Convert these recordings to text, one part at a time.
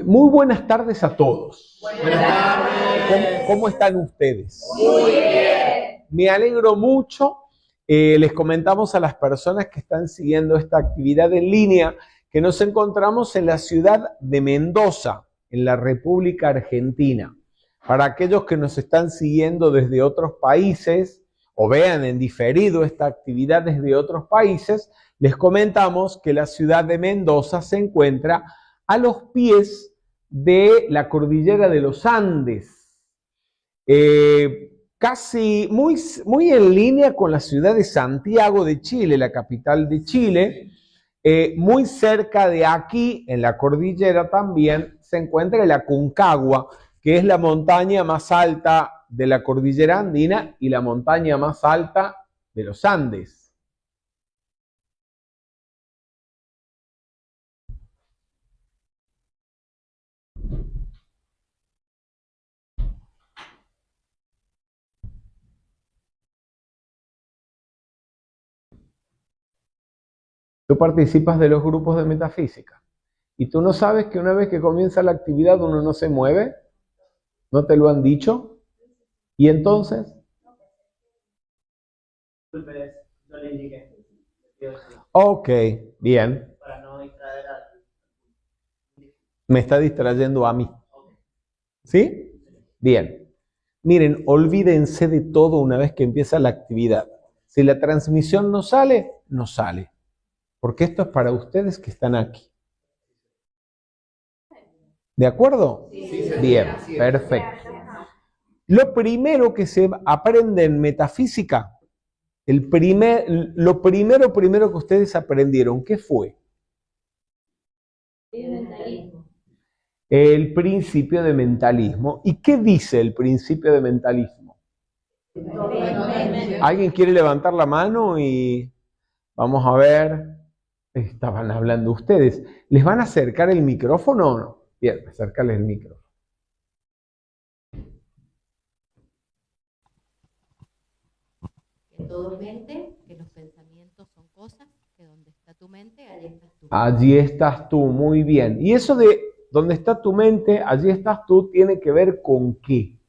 Muy buenas tardes a todos. Buenas tardes. ¿Cómo están ustedes? Muy bien. Me alegro mucho. Les comentamos a las personas que están siguiendo esta actividad en línea que nos encontramos en la ciudad de Mendoza, en la República Argentina. Para aquellos que nos están siguiendo desde otros países o vean en diferido esta actividad desde otros países, les comentamos que la ciudad de Mendoza se encuentra a los pies de la cordillera de los Andes, casi muy en línea con la ciudad de Santiago de Chile, la capital de Chile. Muy cerca de aquí, en la cordillera también, se encuentra el Aconcagua, que es la montaña más alta de la cordillera andina y la montaña más alta de los Andes. Tú participas de los grupos de metafísica y tú no sabes que una vez que comienza la actividad uno no se mueve. ¿No te lo han dicho? ¿Y entonces? No le indiqué. Ok, bien. Para no distraer al... Me está distrayendo a mí. ¿Sí? Bien. Miren, olvídense de todo una vez que empieza la actividad. Si la transmisión no sale, no sale. Porque esto es para ustedes que están aquí. ¿De acuerdo? Sí. Bien, perfecto. Lo primero que se aprende en metafísica, lo primero que ustedes aprendieron, ¿qué fue? El principio de mentalismo. ¿Y qué dice el principio de mentalismo? ¿Alguien quiere levantar la mano? Y vamos a ver. Estaban hablando ustedes. ¿Les van a acercar el micrófono o no? Bien, acercarles el micrófono. Que todo es mente, que los pensamientos son cosas, que donde está tu mente, allí estás tú. Allí estás tú, muy bien. Y eso de donde está tu mente, allí estás tú, tiene que ver con qué?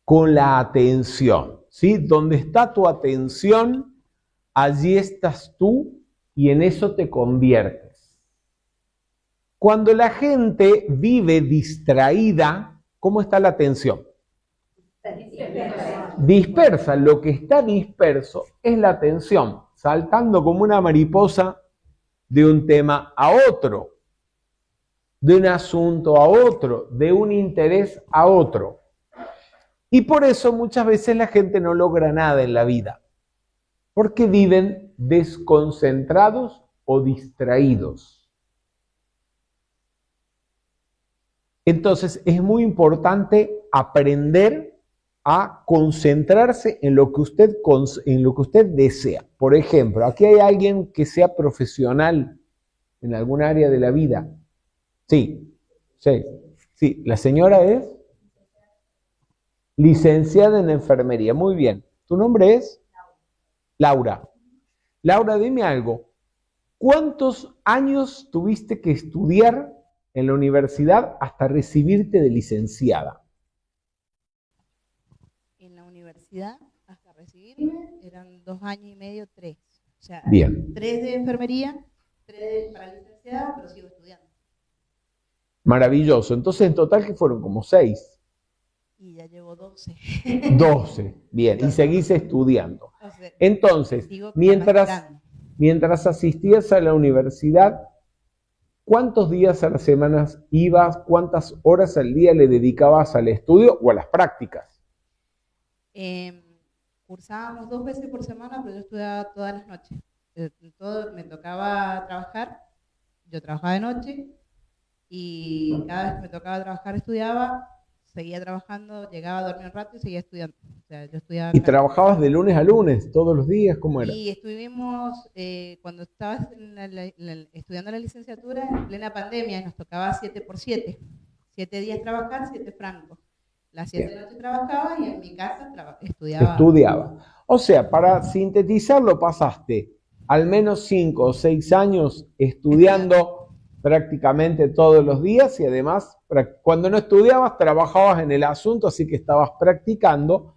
Con la atención, ¿sí? Donde está tu atención, allí estás tú y en eso te conviertes. Cuando la gente vive distraída, ¿cómo está la atención? Dispersa. Lo que está disperso es la atención, saltando como una mariposa de un tema a otro, de un asunto a otro, de un interés a otro. Y por eso muchas veces la gente no logra nada en la vida, porque viven desconcentrados o distraídos. Entonces es muy importante aprender a concentrarse en lo que usted desea. Por ejemplo, aquí hay alguien que sea profesional en algún área de la vida. Sí. La señora es licenciada en enfermería. Muy bien. ¿Tu nombre es? Laura. Laura, dime algo. ¿Cuántos años tuviste que estudiar en la universidad hasta recibirte de licenciada? En la universidad, hasta recibirme, eran 2 años y medio, 3. O sea, Bien. 3 de enfermería, 3 para licenciada, pero sigo estudiando. Maravilloso. Entonces, en total, que fueron como 6. Y ya llevo 12. 12. Bien. Y seguís estudiando. O sea, entonces, mientras asistías a la universidad, ¿cuántos días a la semana ibas? ¿Cuántas horas al día le dedicabas al estudio o a las prácticas? Cursábamos 2 veces por semana, pero yo estudiaba todas las noches. Me tocaba trabajar, yo trabajaba de noche y cada vez que me tocaba trabajar estudiaba, seguía trabajando, llegaba a dormir un rato y seguía estudiando. O sea, yo estudiaba. ¿Y trabajabas de lunes a lunes, todos los días? ¿Cómo era? Y estuvimos, cuando estabas estudiando la licenciatura, en plena pandemia, nos tocaba 7x7. 7 días trabajar, 7 francos. Las 7 de la noche trabajaba y en mi casa estudiaba. O sea, para sintetizarlo, pasaste al menos 5 o 6 años estudiando prácticamente todos los días y además cuando no estudiabas trabajabas en el asunto, así que estabas practicando.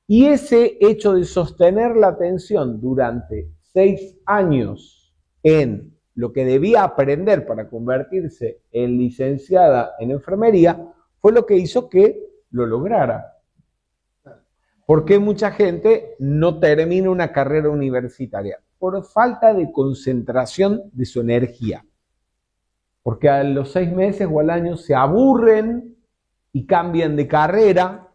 Y ese hecho de sostener la atención durante 6 años en lo que debía aprender para convertirse en licenciada en enfermería fue lo que hizo que lo lograra. ¿Por qué mucha gente no termina una carrera universitaria? Por falta de concentración de su energía. Porque a los 6 meses o al año se aburren y cambian de carrera,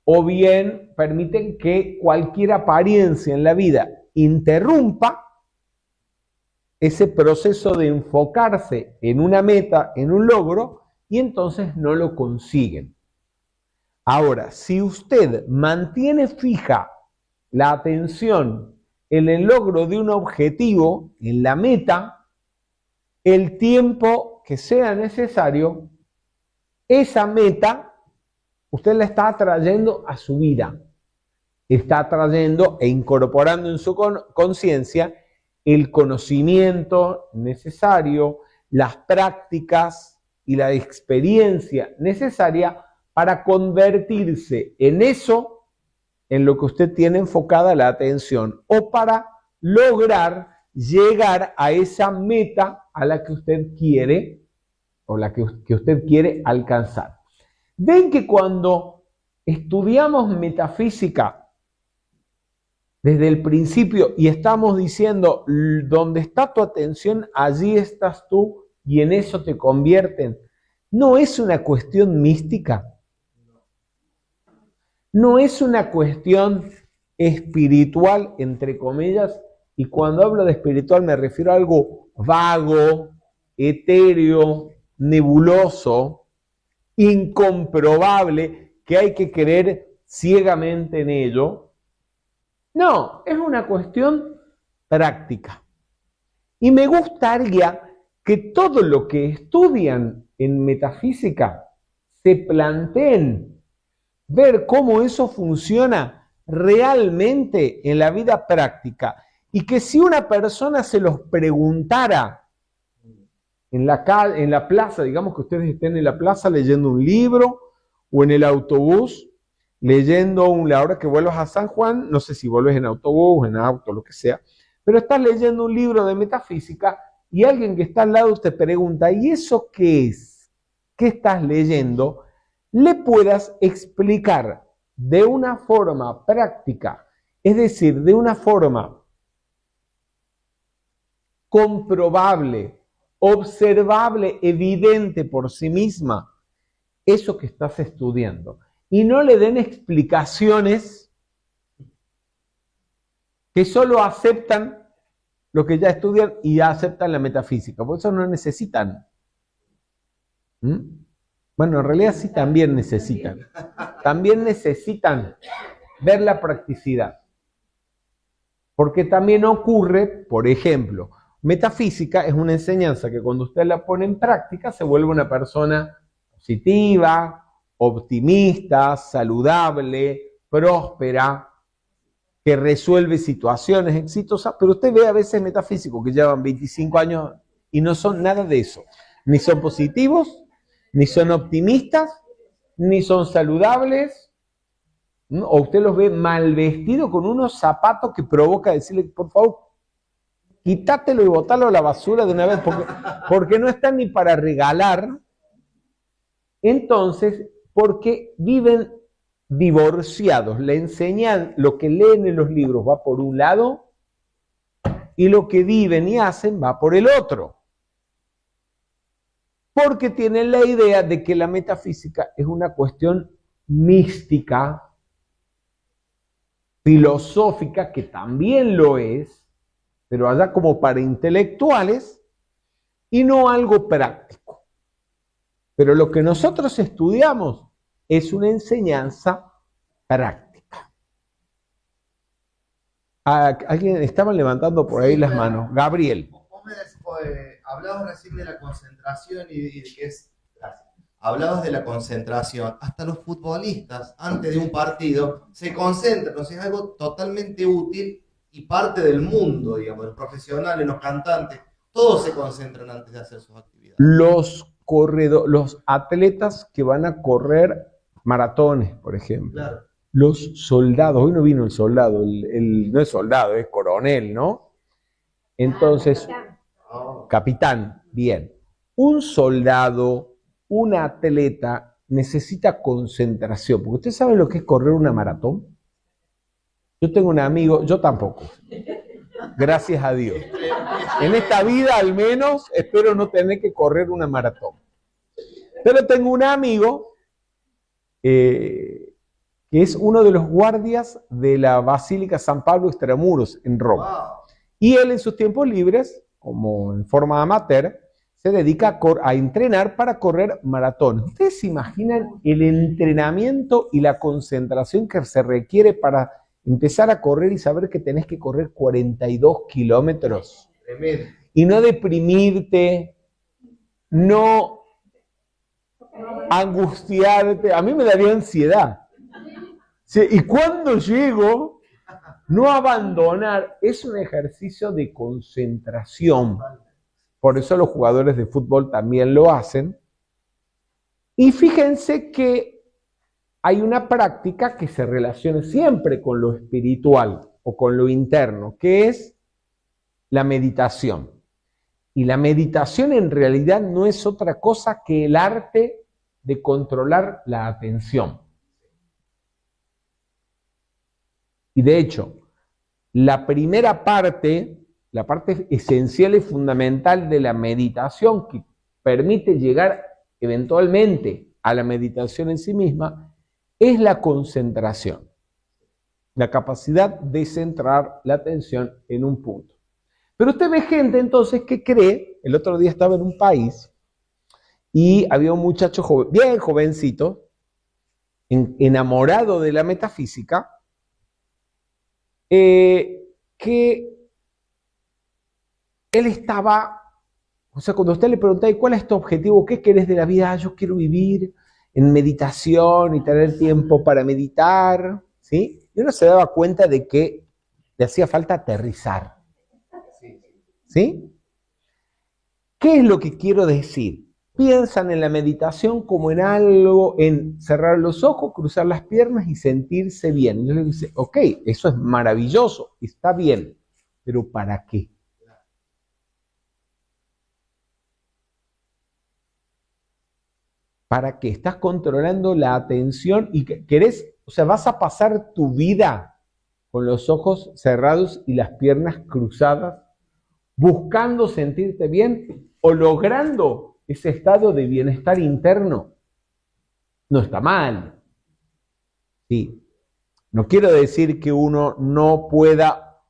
o bien permiten que cualquier apariencia en la vida interrumpa ese proceso de enfocarse en una meta, en un logro, y entonces no lo consiguen. Ahora, si usted mantiene fija la atención en el logro de un objetivo, en la meta, el tiempo que sea necesario, esa meta usted la está atrayendo a su vida. Está atrayendo e incorporando en su conciencia el conocimiento necesario, las prácticas y la experiencia necesaria para convertirse en eso en lo que usted tiene enfocada la atención o para lograr llegar a esa meta a la que usted quiere o la que usted quiere alcanzar. Ven que cuando estudiamos metafísica desde el principio y estamos diciendo donde está tu atención, allí estás tú y en eso te convierten, ¿no es una cuestión mística? ¿No es una cuestión espiritual, entre comillas? Y cuando hablo de espiritual me refiero a algo vago, etéreo, nebuloso, incomprobable, que hay que creer ciegamente en ello. No, es una cuestión práctica. Y me gustaría que todo lo que estudian en metafísica se planteen ver cómo eso funciona realmente en la vida práctica. Y que si una persona se los preguntara en la plaza, digamos que ustedes estén en la plaza leyendo un libro o en el autobús leyendo la hora que vuelvas a San Juan, no sé si vuelves en autobús, en auto, lo que sea, pero estás leyendo un libro de metafísica y alguien que está al lado te pregunta, ¿y eso qué es? ¿Qué estás leyendo? Le puedas explicar de una forma práctica, es decir, de una forma comprobable, observable, evidente por sí misma, eso que estás estudiando. Y no le den explicaciones que solo aceptan lo que ya estudian y ya aceptan la metafísica, por eso no necesitan. Bueno, en realidad sí también necesitan. También necesitan ver la practicidad. Porque también ocurre, por ejemplo, metafísica es una enseñanza que cuando usted la pone en práctica se vuelve una persona positiva, optimista, saludable, próspera, que resuelve situaciones exitosas, pero usted ve a veces metafísicos que llevan 25 años y no son nada de eso. Ni son positivos, ni son optimistas, ni son saludables, o usted los ve mal vestidos con unos zapatos que provoca decirle, por favor, quítátelo y botalo a la basura de una vez, porque no están ni para regalar. Entonces, porque viven divorciados, le enseñan, lo que leen en los libros va por un lado y lo que viven y hacen va por el otro. Porque tienen la idea de que la metafísica es una cuestión mística, filosófica, que también lo es, pero allá como para intelectuales, y no algo práctico. Pero lo que nosotros estudiamos es una enseñanza práctica. Alguien estaban levantando por ahí las manos. Gabriel. Hablabas recién de la concentración y de que es... Hablabas de la concentración. Hasta los futbolistas, antes de un partido, se concentran. O sea, es algo totalmente útil y parte del mundo, digamos, los profesionales, los cantantes, todos se concentran antes de hacer sus actividades. los atletas que van a correr maratones, por ejemplo. Claro. Los soldados, hoy no vino el soldado, no es soldado, es coronel, ¿no? Entonces, capitán, bien. Un soldado, un atleta necesita concentración, porque usted sabe lo que es correr una maratón. Yo tengo un amigo, yo tampoco, gracias a Dios. En esta vida al menos espero no tener que correr una maratón. Pero tengo un amigo que es uno de los guardias de la Basílica San Pablo Extramuros en Roma. Wow. Y él en sus tiempos libres, como en forma amateur, se dedica a entrenar para correr maratones. ¿Ustedes se imaginan el entrenamiento y la concentración que se requiere para empezar a correr y saber que tenés que correr 42 kilómetros? Tremendo. Y no deprimirte, no angustiarte. A mí me daría ansiedad. Sí, y cuando llego, no abandonar, es un ejercicio de concentración. Por eso los jugadores de fútbol también lo hacen. Y fíjense que hay una práctica que se relaciona siempre con lo espiritual o con lo interno, que es la meditación. Y la meditación en realidad no es otra cosa que el arte de controlar la atención. Y de hecho, la primera parte, la parte esencial y fundamental de la meditación que permite llegar eventualmente a la meditación en sí misma, es la concentración, la capacidad de centrar la atención en un punto. Pero usted ve gente entonces que cree, el otro día estaba en un país y había un muchacho bien jovencito, enamorado de la metafísica, que él estaba, o sea, cuando usted le pregunta, ¿cuál es tu objetivo? ¿Qué querés de la vida? Yo quiero vivir en meditación y tener tiempo para meditar, ¿sí? Y uno se daba cuenta de que le hacía falta aterrizar, ¿sí? ¿Qué es lo que quiero decir? Piensan en la meditación como en algo, en cerrar los ojos, cruzar las piernas y sentirse bien. Y yo le digo, ok, eso es maravilloso, está bien, pero ¿para qué? ¿Para qué? Estás controlando la atención y querés, o sea, vas a pasar tu vida con los ojos cerrados y las piernas cruzadas, buscando sentirte bien o logrando ese estado de bienestar interno. No está mal. Sí. No quiero decir que uno no pueda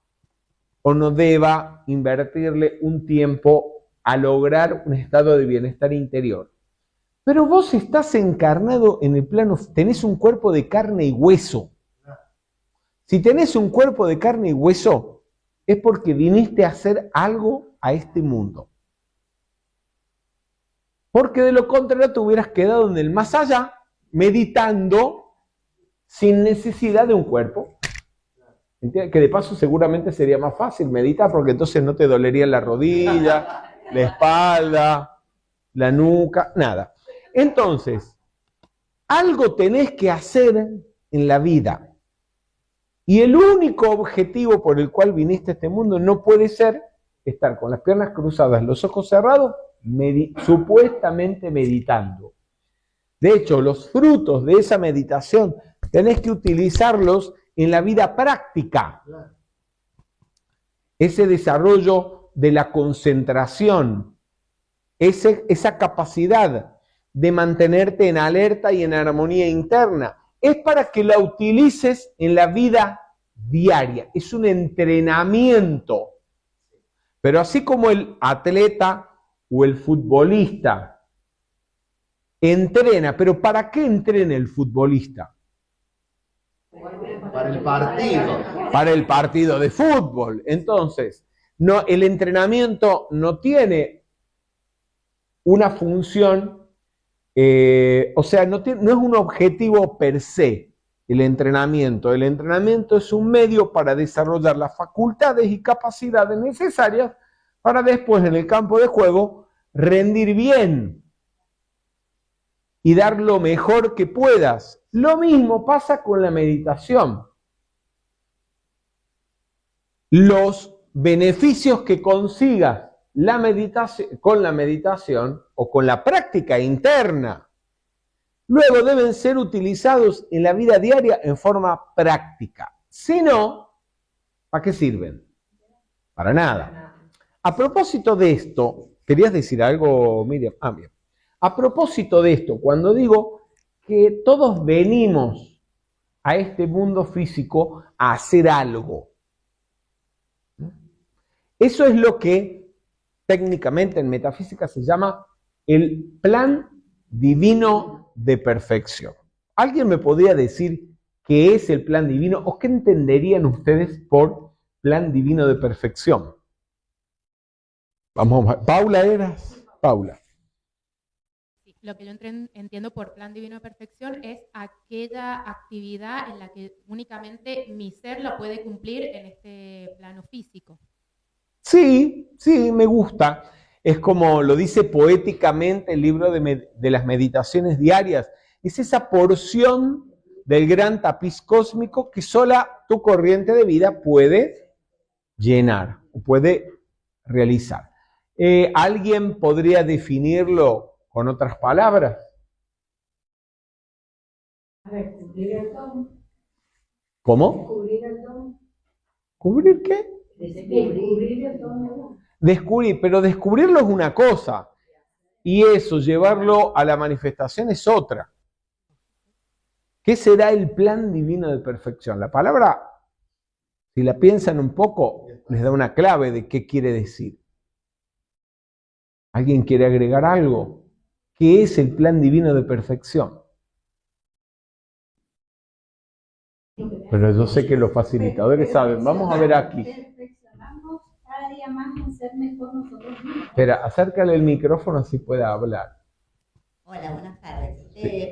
o no deba invertirle un tiempo a lograr un estado de bienestar interior. Pero vos estás encarnado en el plano, tenés un cuerpo de carne y hueso. Si tenés un cuerpo de carne y hueso, es porque viniste a hacer algo a este mundo. Porque de lo contrario te hubieras quedado en el más allá, meditando sin necesidad de un cuerpo. ¿Entiendes? Que de paso seguramente sería más fácil meditar, porque entonces no te dolería la rodilla, la espalda, la nuca, nada. Entonces, algo tenés que hacer en la vida. Y el único objetivo por el cual viniste a este mundo no puede ser estar con las piernas cruzadas, los ojos cerrados, supuestamente meditando. De hecho, los frutos de esa meditación tenés que utilizarlos en la vida práctica. Ese desarrollo de la concentración, esa capacidad de mantenerte en alerta y en armonía interna, es para que la utilices en la vida diaria. Es un entrenamiento. Pero así como el atleta o el futbolista entrena, pero ¿para qué entrena el futbolista? Para el partido. Para el partido de fútbol. Entonces, no, el entrenamiento no tiene una función, o sea, no es un objetivo per se el entrenamiento. El entrenamiento es un medio para desarrollar las facultades y capacidades necesarias para después en el campo de juego rendir bien y dar lo mejor que puedas. Lo mismo pasa con la meditación. Los beneficios que consigas con la meditación o con la práctica interna, luego deben ser utilizados en la vida diaria en forma práctica. Si no, ¿para qué sirven? Para nada. A propósito de esto, ¿querías decir algo, Miriam? Bien. A propósito de esto, cuando digo que todos venimos a este mundo físico a hacer algo, eso es lo que técnicamente en metafísica se llama el plan divino de perfección. ¿Alguien me podría decir qué es el plan divino o qué entenderían ustedes por plan divino de perfección? Vamos, Paula, ¿eras? Paula. Lo que yo entiendo por plan divino de perfección es aquella actividad en la que únicamente mi ser la puede cumplir en este plano físico. Sí, me gusta. Es como lo dice poéticamente el libro de las meditaciones diarias. Es esa porción del gran tapiz cósmico que sola tu corriente de vida puede llenar o puede realizar. ¿Alguien podría definirlo con otras palabras? A ver, cubrir el don. ¿Cómo? Cubrir el don. ¿Cubrir qué? Descubrir el don de uno. Descubrir, pero descubrirlo es una cosa y eso, llevarlo a la manifestación es otra. ¿Qué será el plan divino de perfección? La palabra, si la piensan un poco, les da una clave de qué quiere decir. ¿Alguien quiere agregar algo? ¿Qué es el plan divino de perfección? Pero yo sé que los facilitadores saben. Vamos a ver aquí. Perfeccionarnos cada día más en ser mejor nosotros mismos. Espera, acércale el micrófono así pueda hablar. Hola, buenas tardes.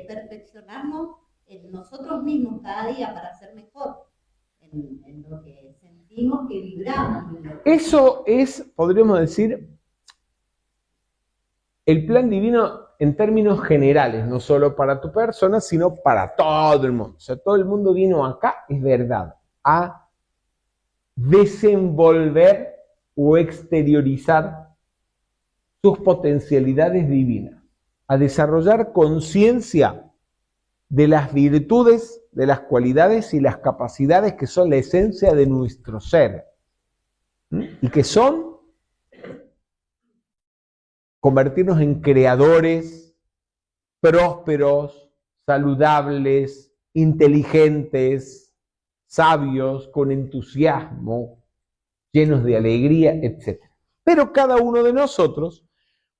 Perfeccionarnos en nosotros mismos cada día para ser mejor en lo que sentimos que vibramos. Eso es, podríamos decir, el plan divino en términos generales, no solo para tu persona, sino para todo el mundo. O sea, todo el mundo vino acá, es verdad, a desenvolver o exteriorizar sus potencialidades divinas, a desarrollar conciencia de las virtudes, de las cualidades y las capacidades que son la esencia de nuestro ser, y que son convertirnos en creadores, prósperos, saludables, inteligentes, sabios, con entusiasmo, llenos de alegría, etc. Pero cada uno de nosotros,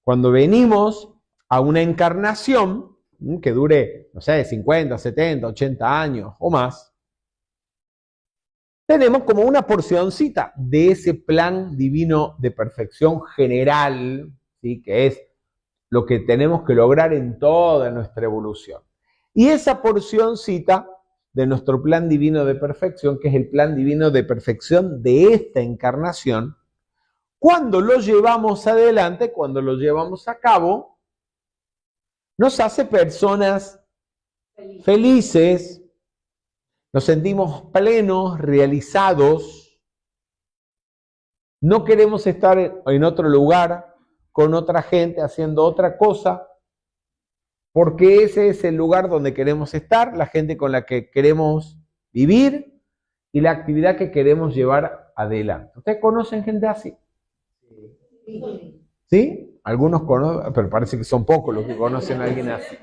cuando venimos a una encarnación que dure, no sé, 50, 70, 80 años o más, tenemos como una porcioncita de ese plan divino de perfección general, ¿sí? Que es lo que tenemos que lograr en toda nuestra evolución. Y esa porcioncita de nuestro plan divino de perfección, que es el plan divino de perfección de esta encarnación, cuando lo llevamos adelante, cuando lo llevamos a cabo, nos hace personas felices, nos sentimos plenos, realizados, no queremos estar en otro lugar, con otra gente, haciendo otra cosa, porque ese es el lugar donde queremos estar, la gente con la que queremos vivir y la actividad que queremos llevar adelante. ¿Ustedes conocen gente así? ¿Sí? Algunos conocen, pero parece que son pocos los que conocen a alguien así.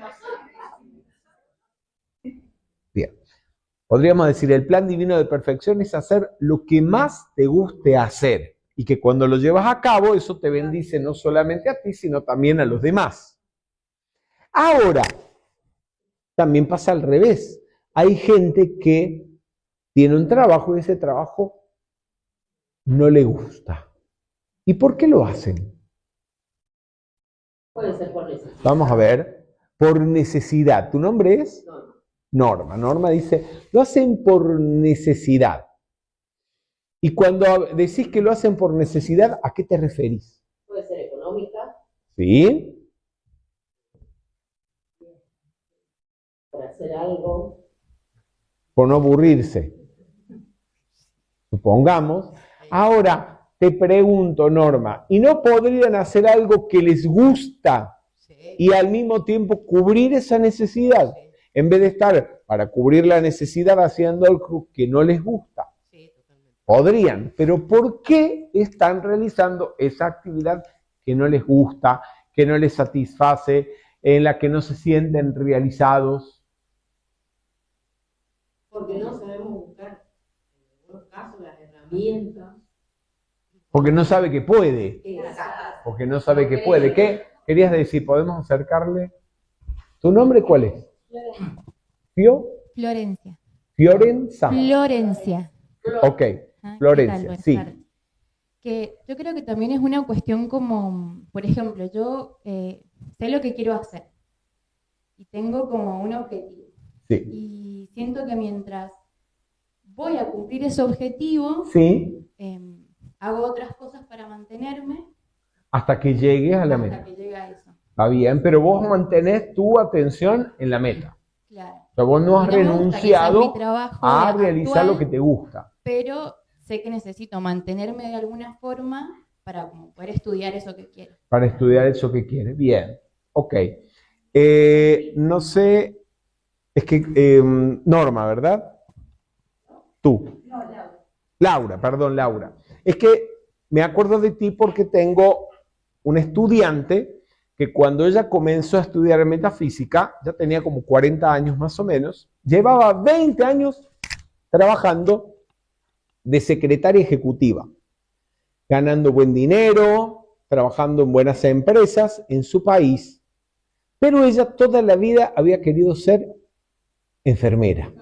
Bien. Podríamos decir, el plan divino de perfección es hacer lo que más te guste hacer. Y que cuando lo llevas a cabo, eso te bendice no solamente a ti, sino también a los demás. Ahora, también pasa al revés. Hay gente que tiene un trabajo y ese trabajo no le gusta. ¿Y por qué lo hacen? Puede ser por necesidad. Vamos a ver. Por necesidad. ¿Tu nombre es? Norma. Norma dice, lo hacen por necesidad. Y cuando decís que lo hacen por necesidad, ¿a qué te referís? Puede ser económica. ¿Sí? Para hacer algo. Por no aburrirse. Supongamos. Ahora, te pregunto, Norma, ¿y no podrían hacer algo que les gusta y al mismo tiempo cubrir esa necesidad? En vez de estar para cubrir la necesidad haciendo algo que no les gusta. Podrían, pero ¿por qué están realizando esa actividad que no les gusta, que no les satisface, en la que no se sienten realizados? Porque no sabemos buscar, en algunos casos, las herramientas. Porque no sabe que puede. Exacto. Porque no sabe que puede. ¿Qué querías decir? ¿Podemos acercarle? ¿Tu nombre cuál es? Florencia. Fiorenza. Florencia. Ok, Ah, Florencia, ¿qué tal? sí. Buenas tardes. Que yo creo que también es una cuestión como, por ejemplo, yo sé lo que quiero hacer y tengo como un objetivo. Sí. Y siento que mientras voy a cumplir ese objetivo, Sí, hago otras cosas para mantenerme hasta que llegues a la hasta meta. que llegue a eso. Está bien, pero vos mantenés tu atención en la meta. Claro. O sea, vos no has Y no me gusta quizás renunciado mi trabajo a realizar actual, lo que te gusta. pero sé que necesito mantenerme de alguna forma para como poder estudiar eso que quiero. Para estudiar eso que quieres. Bien, ok. No sé, es que Norma, ¿verdad? Tú. Laura, perdón, Laura. Es que me acuerdo de ti porque tengo un estudiante que cuando ella comenzó a estudiar metafísica, ya tenía como 40 años más o menos, llevaba 20 años trabajando de secretaria ejecutiva, ganando buen dinero, trabajando en buenas empresas en su país, pero ella toda la vida había querido ser enfermera.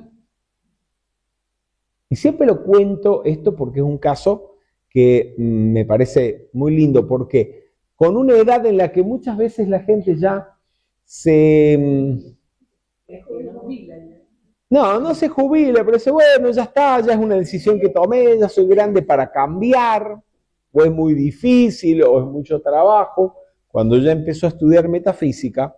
Y siempre lo cuento esto porque es un caso que me parece muy lindo, porque con una edad en la que muchas veces la gente ya no se jubila, pero dice, bueno, ya está, ya es una decisión que tomé, ya soy grande para cambiar, o es muy difícil, o es mucho trabajo. Cuando ya empezó a estudiar metafísica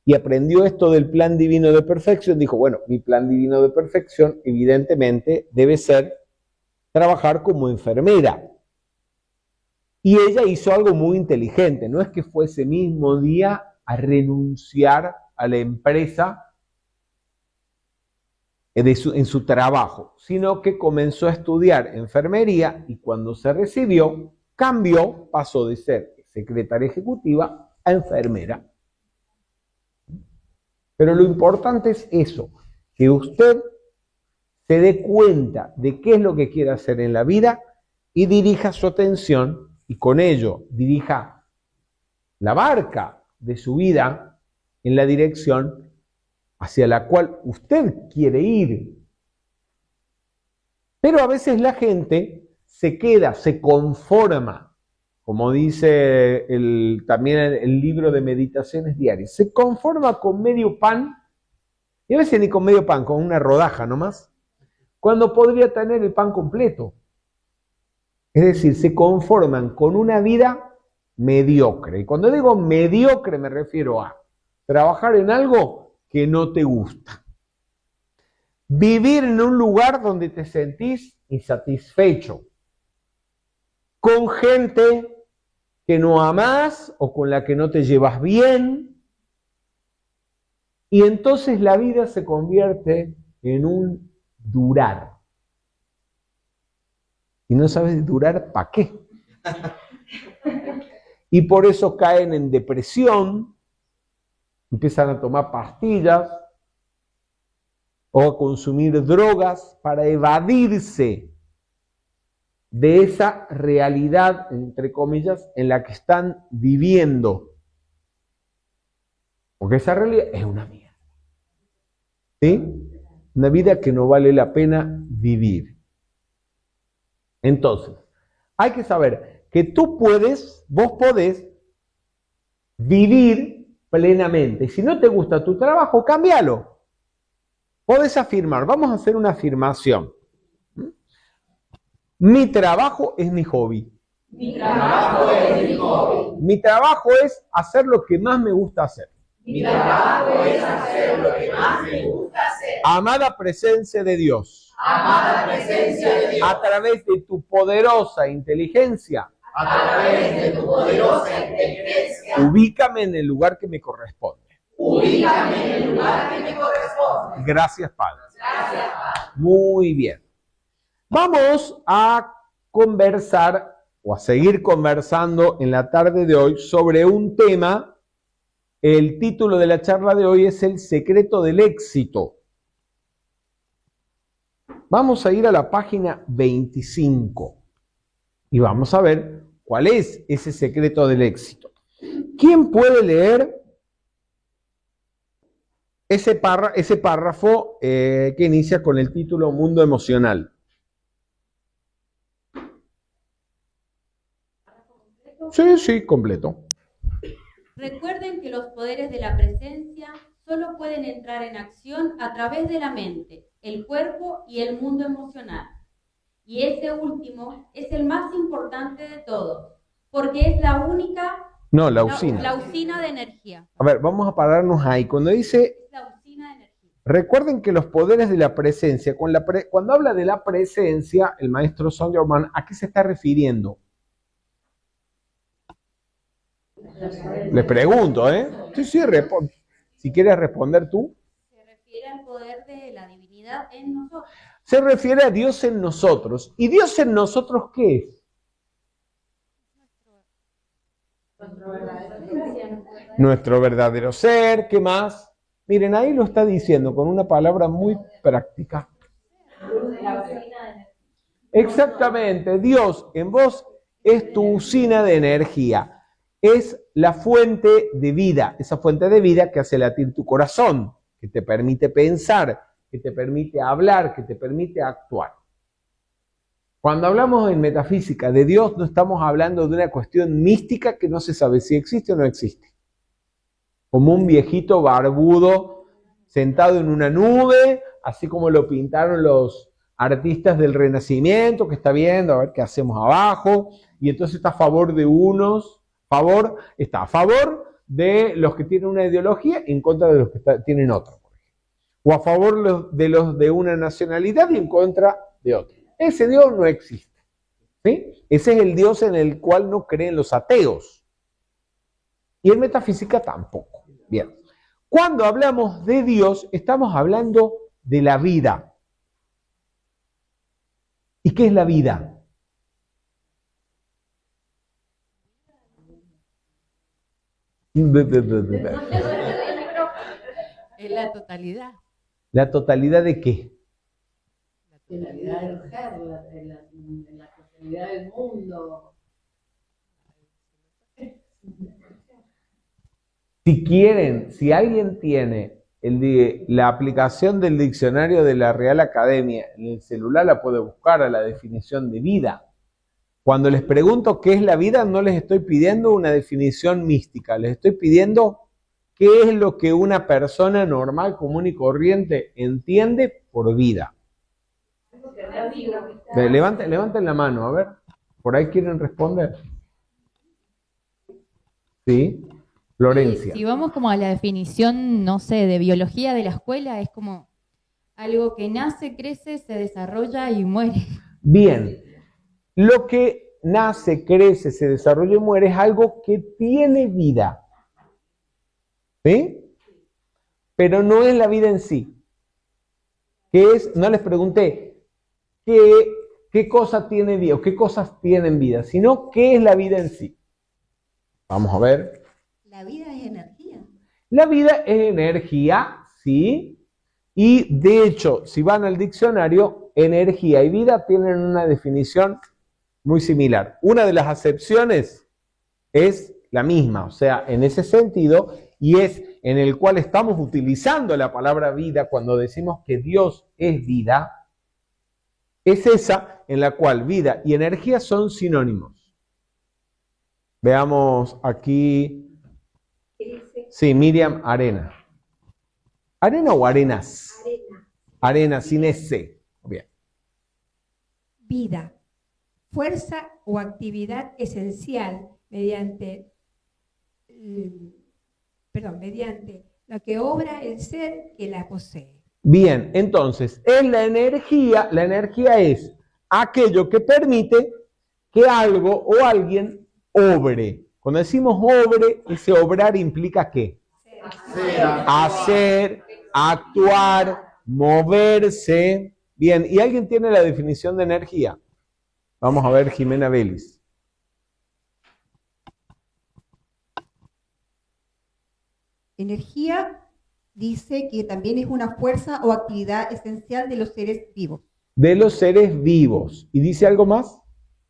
y aprendió esto del plan divino de perfección, dijo, bueno, mi plan divino de perfección evidentemente debe ser trabajar como enfermera. Y ella hizo algo muy inteligente, no es que fue ese mismo día a renunciar a la empresa en su trabajo, sino que comenzó a estudiar enfermería y cuando se recibió, cambió, pasó de ser secretaria ejecutiva a enfermera. Pero lo importante es eso, que usted se dé cuenta de qué es lo que quiere hacer en la vida y dirija su atención y con ello dirija la barca de su vida en la dirección hacia la cual usted quiere ir. Pero a veces la gente se queda, se conforma, como dice también el libro de meditaciones diarias, se conforma con medio pan, y a veces ni con medio pan, con una rodaja nomás, cuando podría tener el pan completo. Es decir, se conforman con una vida mediocre. Y cuando digo mediocre me refiero a trabajar en algo que no te gusta. Vivir en un lugar donde te sentís insatisfecho. Con gente que no amás o con la que no te llevas bien. Y entonces la vida se convierte en un durar. Y no sabes durar para qué. Y por eso caen en depresión, empiezan a tomar pastillas o a consumir drogas para evadirse de esa realidad, entre comillas, en la que están viviendo. Porque esa realidad es una mierda. ¿Sí? Una vida que no vale la pena vivir. Entonces, hay que saber que vos podés vivir plenamente. Y si no te gusta tu trabajo, cámbialo. Podés afirmar, vamos a hacer una afirmación. Mi trabajo es mi hobby. Mi trabajo es mi hobby. Mi trabajo es hacer lo que más me gusta hacer. Mi trabajo es hacer lo que más me gusta hacer. Amada presencia de Dios, Amada presencia de Dios, a través de tu poderosa inteligencia, a través de tu poderosa inteligencia, ubícame en el lugar que me corresponde. ubícame en el lugar que me corresponde. Gracias, Padre. Gracias, Padre. Muy bien. Vamos a conversar o a seguir conversando en la tarde de hoy sobre un tema. El título de la charla de hoy es El secreto del éxito. Vamos a ir a la página 25 y vamos a ver cuál es ese secreto del éxito. ¿Quién puede leer ese párrafo que inicia con el título Mundo Emocional? Sí, completo. Recuerden que los poderes de la presencia solo pueden entrar en acción a través de la mente, el cuerpo y el mundo emocional. Y ese último es el más importante de todos, porque es la única... No, la usina. La usina de energía. A ver, vamos a pararnos ahí. Cuando dice, Es la usina de energía. recuerden que los poderes de la presencia, cuando habla de la presencia, el maestro Saint Germain, ¿a qué se está refiriendo? Les pregunto, ¿eh? Sí, si quieres responder tú. Se refiere al poder de la divinidad en nosotros. Se refiere a Dios en nosotros. ¿Y Dios en nosotros qué es? Nuestro verdadero ser. ¿Qué más? Miren, ahí lo está diciendo con una palabra muy práctica. Exactamente. Dios en vos es tu usina de energía. Es la fuente de vida, esa fuente de vida que hace latir tu corazón, que te permite pensar, que te permite hablar, que te permite actuar. Cuando hablamos en metafísica de Dios, no estamos hablando de una cuestión mística que no se sabe si existe o no existe. Como un viejito barbudo sentado en una nube, así como lo pintaron los artistas del Renacimiento, que está viendo a ver qué hacemos abajo, y entonces está a favor de unos, está a favor de los que tienen una ideología y en contra de los que tienen otra, por ejemplo. O a favor de los de una nacionalidad y en contra de otra. Ese Dios no existe. ¿Sí? Ese es el Dios en el cual no creen los ateos. Y en metafísica tampoco. Bien. Cuando hablamos de Dios, estamos hablando de la vida. ¿Y qué es la vida? Es la totalidad. ¿La totalidad de qué? La totalidad del ser, la totalidad del mundo. Si quieren, si alguien tiene la aplicación del diccionario de la Real Academia en el celular, la puede buscar a la definición de vida. Cuando les pregunto qué es la vida, no les estoy pidiendo una definición mística, les estoy pidiendo qué es lo que una persona normal, común y corriente entiende por vida. Levanten la mano, a ver, por ahí quieren responder. ¿Sí? Florencia. Si vamos como a la definición, no sé, de biología de la escuela, es como algo que nace, crece, se desarrolla y muere. Bien, lo que nace, crece, se desarrolla y muere es algo que tiene vida. ¿Sí? Pero no es la vida en sí. ¿Qué es? No les pregunté qué cosa tiene vida o qué cosas tienen vida, sino qué es la vida en sí. Vamos a ver. La vida es energía. La vida es energía, ¿sí? Y de hecho, si van al diccionario, energía y vida tienen una definición muy similar. Una de las acepciones es la misma, o sea, en ese sentido, y es en el cual estamos utilizando la palabra vida cuando decimos que Dios es vida, es esa en la cual vida y energía son sinónimos. Veamos aquí. Sí, Miriam Arena. ¿Arena o Arenas? Arena. Arena, sin S. Bien. Vida. fuerza o actividad esencial mediante la que obra el ser que la posee. Bien, entonces, en la energía es aquello que permite que algo o alguien obre. Cuando decimos obre, ese obrar implica ¿qué? Hacer, actuar, moverse. Bien, ¿y alguien tiene la definición de energía? Vamos a ver, Jimena Vélez. Energía dice que también es una fuerza o actividad esencial de los seres vivos. De los seres vivos. ¿Y dice algo más?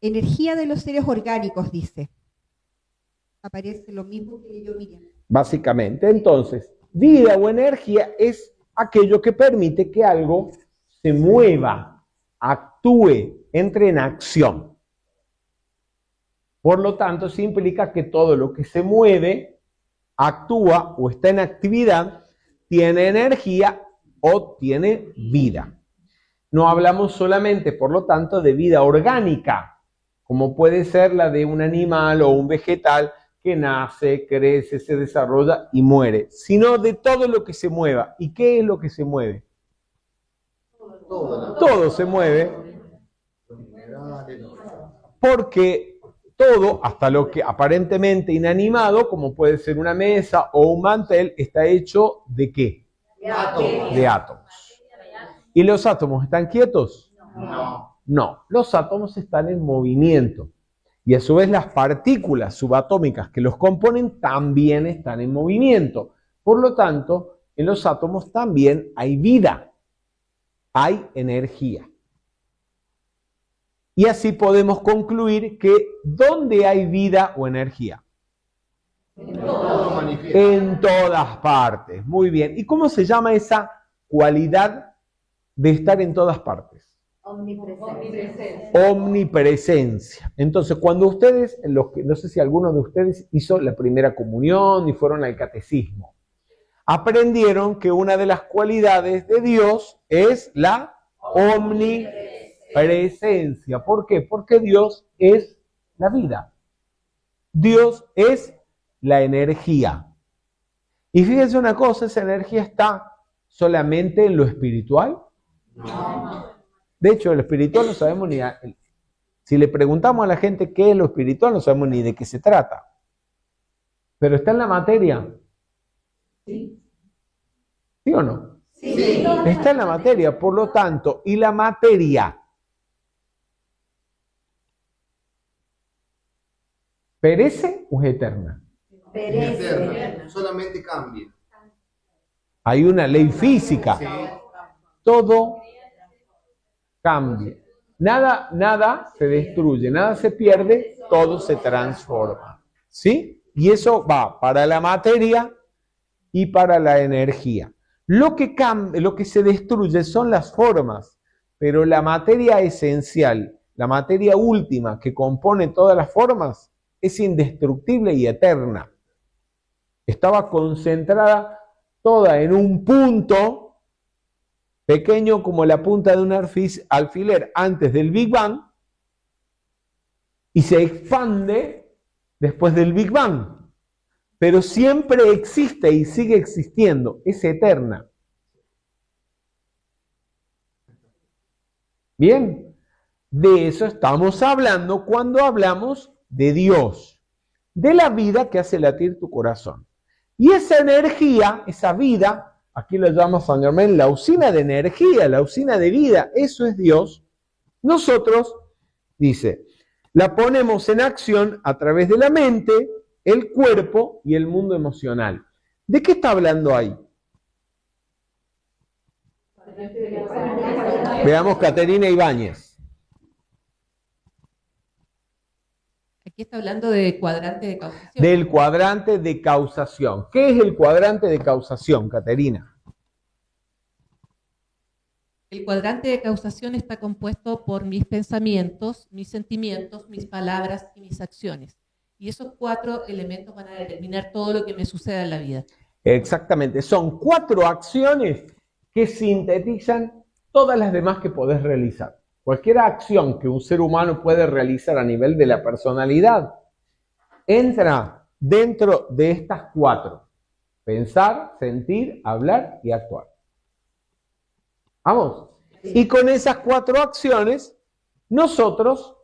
Energía de los seres orgánicos, dice. Aparece lo mismo que yo, Miriam. Básicamente, entonces, vida o energía es aquello que permite que algo se mueva, actúe, entre en acción. Por lo tanto, eso implica que todo lo que se mueve, actúa o está en actividad, tiene energía o tiene vida. No hablamos solamente, por lo tanto, de vida orgánica, como puede ser la de un animal o un vegetal que nace, crece, se desarrolla y muere, sino de todo lo que se mueva. ¿Y qué es lo que se mueve? Todo se mueve, porque todo, hasta lo que aparentemente inanimado, como puede ser una mesa o un mantel, está hecho ¿de qué? De átomos. ¿Y los átomos están quietos? No, los átomos están en movimiento. Y a su vez las partículas subatómicas que los componen también están en movimiento. Por lo tanto, en los átomos también hay vida, hay energía. Y así podemos concluir que ¿dónde hay vida o energía? En todas partes. Muy bien. ¿Y cómo se llama esa cualidad de estar en todas partes? Omnipresencia. Entonces, cuando ustedes, no sé si alguno de ustedes hizo la primera comunión y fueron al catecismo, aprendieron que una de las cualidades de Dios es la omnipresencia. ¿Por qué? Porque Dios es la vida. Dios es la energía. Y fíjense una cosa, ¿esa energía está solamente en lo espiritual? No. De hecho, lo espiritual no sabemos ni... Si le preguntamos a la gente qué es lo espiritual, no sabemos ni de qué se trata. Pero está en la materia. ¿Sí? ¿Sí o no? Sí. Está en la materia, por lo tanto, ¿y la materia perece o es eterna? Perece. Solamente cambia. Hay una ley física. Sí. Todo cambia. Nada se destruye, nada se pierde, todo se transforma. ¿Sí? Y eso va para la materia y para la energía. Lo que cambia, lo que se destruye son las formas, pero la materia esencial, la materia última que compone todas las formas, es indestructible y eterna. Estaba concentrada toda en un punto pequeño como la punta de un alfiler antes del Big Bang y se expande después del Big Bang. Pero siempre existe y sigue existiendo, es eterna. Bien, de eso estamos hablando cuando hablamos de Dios, de la vida que hace latir tu corazón. Y esa energía, esa vida, aquí lo llama Saint Germain la usina de energía, la usina de vida, eso es Dios. Nosotros, dice, la ponemos en acción a través de la mente, el cuerpo y el mundo emocional. ¿De qué está hablando ahí? Veamos Caterina Ibáñez. Aquí está hablando de cuadrante de causación. Del cuadrante de causación. ¿Qué es el cuadrante de causación, Caterina? El cuadrante de causación está compuesto por mis pensamientos, mis sentimientos, mis palabras y mis acciones. Y esos 4 elementos van a determinar todo lo que me suceda en la vida. Exactamente. Son 4 acciones que sintetizan todas las demás que podés realizar. cualquier acción que un ser humano puede realizar a nivel de la personalidad, entra dentro de estas 4. Pensar, sentir, hablar y actuar. ¿Vamos? Y con esas 4 acciones, nosotros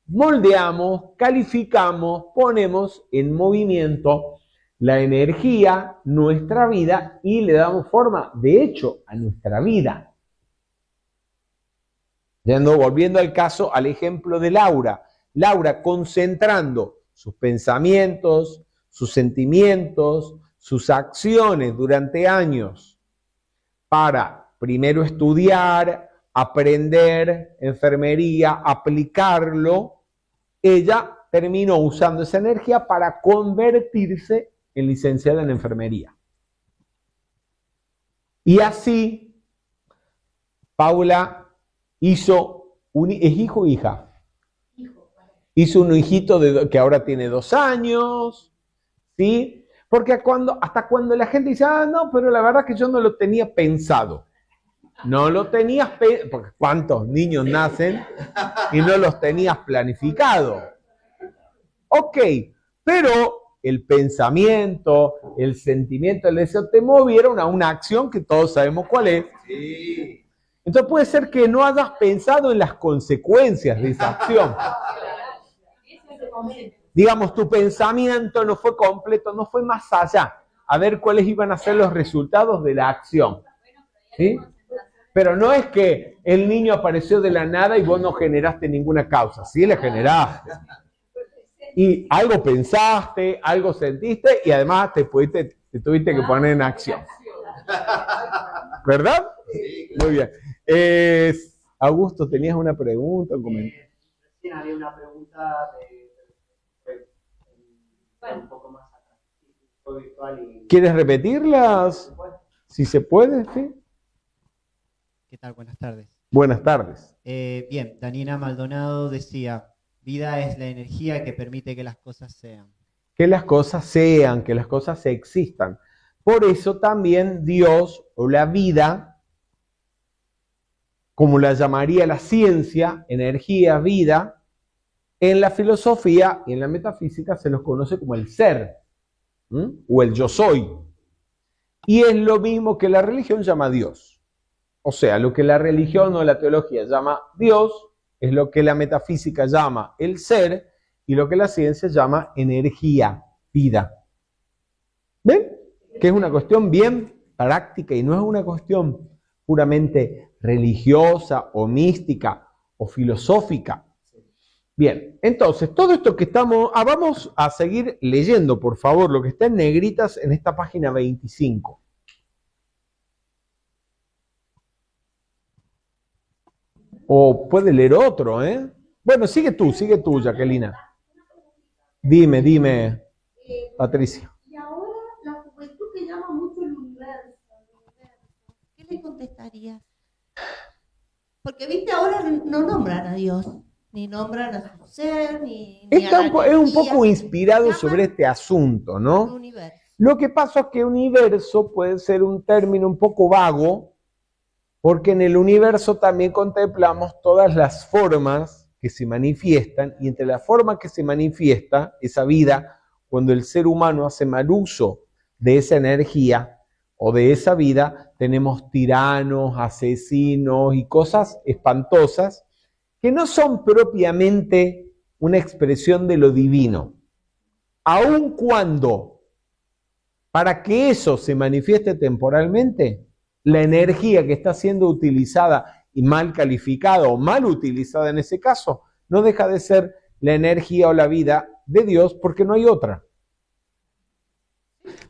moldeamos, calificamos, ponemos en movimiento la energía, nuestra vida, y le damos forma, de hecho, a nuestra vida. Volviendo al caso, al ejemplo de Laura. Laura concentrando sus pensamientos, sus sentimientos, sus acciones durante años para primero estudiar, aprender enfermería, aplicarlo, ella terminó usando esa energía para convertirse en licenciada en enfermería. Y así, Paula hizo ¿es hijo o hija? Hizo un hijito que ahora tiene 2 años, ¿sí? Porque hasta cuando la gente dice, no, pero la verdad que yo no lo tenía pensado. No lo tenías pensado, porque ¿cuántos niños nacen y no los tenías planificado? Ok, pero el pensamiento, el sentimiento, el deseo te movieron a una acción que todos sabemos cuál es. Sí. Entonces puede ser que no hayas pensado en las consecuencias de esa acción. Digamos, tu pensamiento no fue completo, no fue más allá, a ver cuáles iban a ser los resultados de la acción. ¿Sí? Pero no es que el niño apareció de la nada y vos no generaste ninguna causa. Sí la generaste. Y algo pensaste, algo sentiste y además te tuviste que poner en acción. ¿Verdad? Muy bien. Augusto, ¿tenías una pregunta o comentario? Recién había una pregunta un poco más atrás. ¿Quieres repetirlas? Si se puede, sí. ¿Qué tal? Buenas tardes. Buenas tardes. Bien, Daniela Maldonado decía, vida es la energía que permite que las cosas sean. Que las cosas sean, que las cosas existan. Por eso también Dios o la vida, como la llamaría la ciencia, energía, vida, en la filosofía y en la metafísica se los conoce como el ser, o el yo soy. Y es lo mismo que la religión llama Dios. O sea, lo que la religión o la teología llama Dios es lo que la metafísica llama el ser y lo que la ciencia llama energía, vida. ¿Ven? Que es una cuestión bien práctica y no es una cuestión puramente religiosa o mística o filosófica. Bien, entonces, todo esto que estamos... vamos a seguir leyendo, por favor, lo que está en negritas en esta página 25. O puede leer otro, ¿eh? Bueno, sigue tú, Jacqueline. Dime, Patricia. Y ahora la juventud que llama mucho el universo. ¿Qué le contestarías? Porque, viste, ahora no nombran a Dios, ni nombran a su ser, ni Es un poco inspirado sobre este asunto, ¿no? Universo. Lo que pasa es que universo puede ser un término un poco vago, porque en el universo también contemplamos todas las formas que se manifiestan, y entre las formas que se manifiesta esa vida, cuando el ser humano hace mal uso de esa energía o de esa vida, tenemos tiranos, asesinos y cosas espantosas que no son propiamente una expresión de lo divino. Aun cuando, para que eso se manifieste temporalmente, la energía que está siendo utilizada y mal calificada o mal utilizada en ese caso, no deja de ser la energía o la vida de Dios porque no hay otra.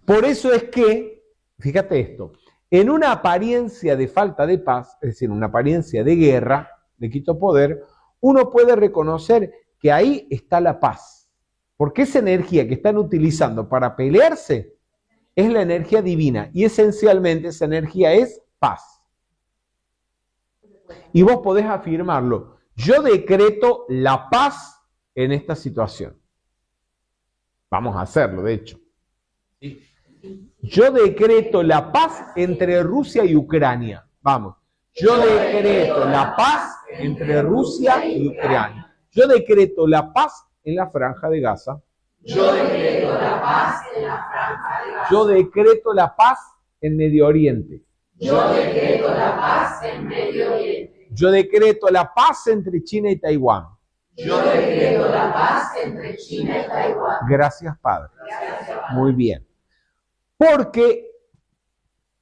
Por eso es que, fíjate esto, en una apariencia de falta de paz, es decir, una apariencia de guerra, de quito poder, uno puede reconocer que ahí está la paz. Porque esa energía que están utilizando para pelearse es la energía divina y esencialmente esa energía es paz. Y vos podés afirmarlo. Yo decreto la paz en esta situación. Vamos a hacerlo, de hecho. Yo decreto la paz entre Rusia y Ucrania. Vamos. Yo decreto la paz entre Rusia y Ucrania. Yo decreto la paz en la Franja de Gaza. Yo decreto la paz en la Franja de Gaza. Yo decreto la paz en Medio Oriente. Yo decreto la paz en Medio Oriente. Yo decreto la paz entre China y Taiwán. Yo decreto la paz entre China y Taiwán. Gracias, Padre. Gracias, Padre. Muy bien. Porque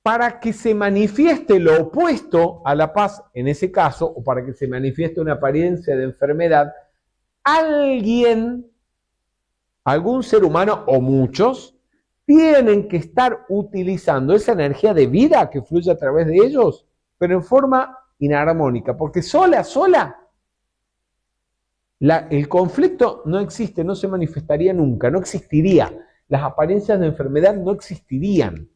para que se manifieste lo opuesto a la paz, en ese caso, o para que se manifieste una apariencia de enfermedad, algún ser humano o muchos, tienen que estar utilizando esa energía de vida que fluye a través de ellos, pero en forma inarmónica, porque sola, el conflicto no existe, no se manifestaría nunca, no existiría. Las apariencias de enfermedad no existirían.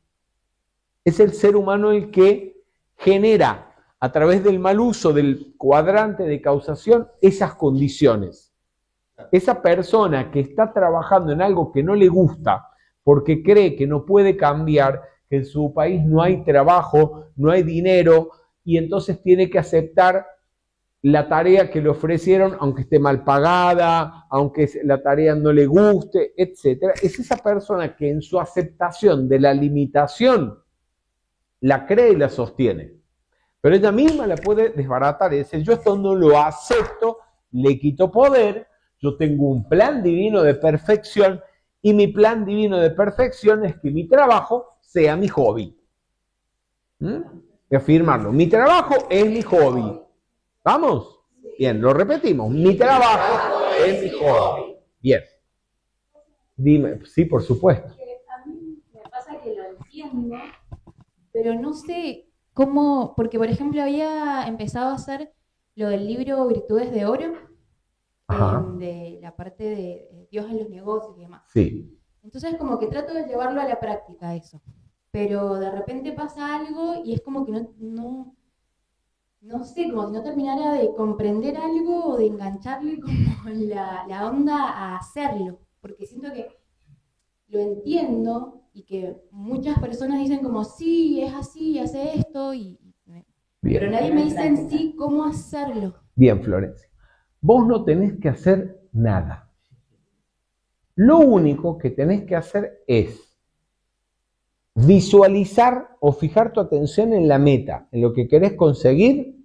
Es el ser humano el que genera, a través del mal uso del cuadrante de causación, esas condiciones. Esa persona que está trabajando en algo que no le gusta, porque cree que no puede cambiar, que en su país no hay trabajo, no hay dinero, y entonces tiene que aceptar la tarea que le ofrecieron, aunque esté mal pagada, aunque la tarea no le guste, etc. Es esa persona que en su aceptación de la limitación la cree y la sostiene. Pero ella misma la puede desbaratar y decir, yo esto no lo acepto, le quito poder, yo tengo un plan divino de perfección y mi plan divino de perfección es que mi trabajo sea mi hobby. Y afirmarlo, mi trabajo es mi hobby. ¿Vamos? Bien, lo repetimos, mi trabajo es mi hobby. Bien. Dime, sí, por supuesto. A mí me pasa que lo entiendo, pero no sé cómo, porque por ejemplo había empezado a hacer lo del libro Virtudes de Oro, de la parte de Dios en los negocios y demás. Sí. Entonces como que trato de llevarlo a la práctica eso, pero de repente pasa algo y es como que no sé, como si no terminara de comprender algo o de engancharle como la onda a hacerlo, porque siento que lo entiendo y que muchas personas dicen como sí, es así, hace esto, pero nadie me dice en sí cómo hacerlo. Bien, Florencia. Vos no tenés que hacer nada. Lo único que tenés que hacer es visualizar o fijar tu atención en la meta, en lo que querés conseguir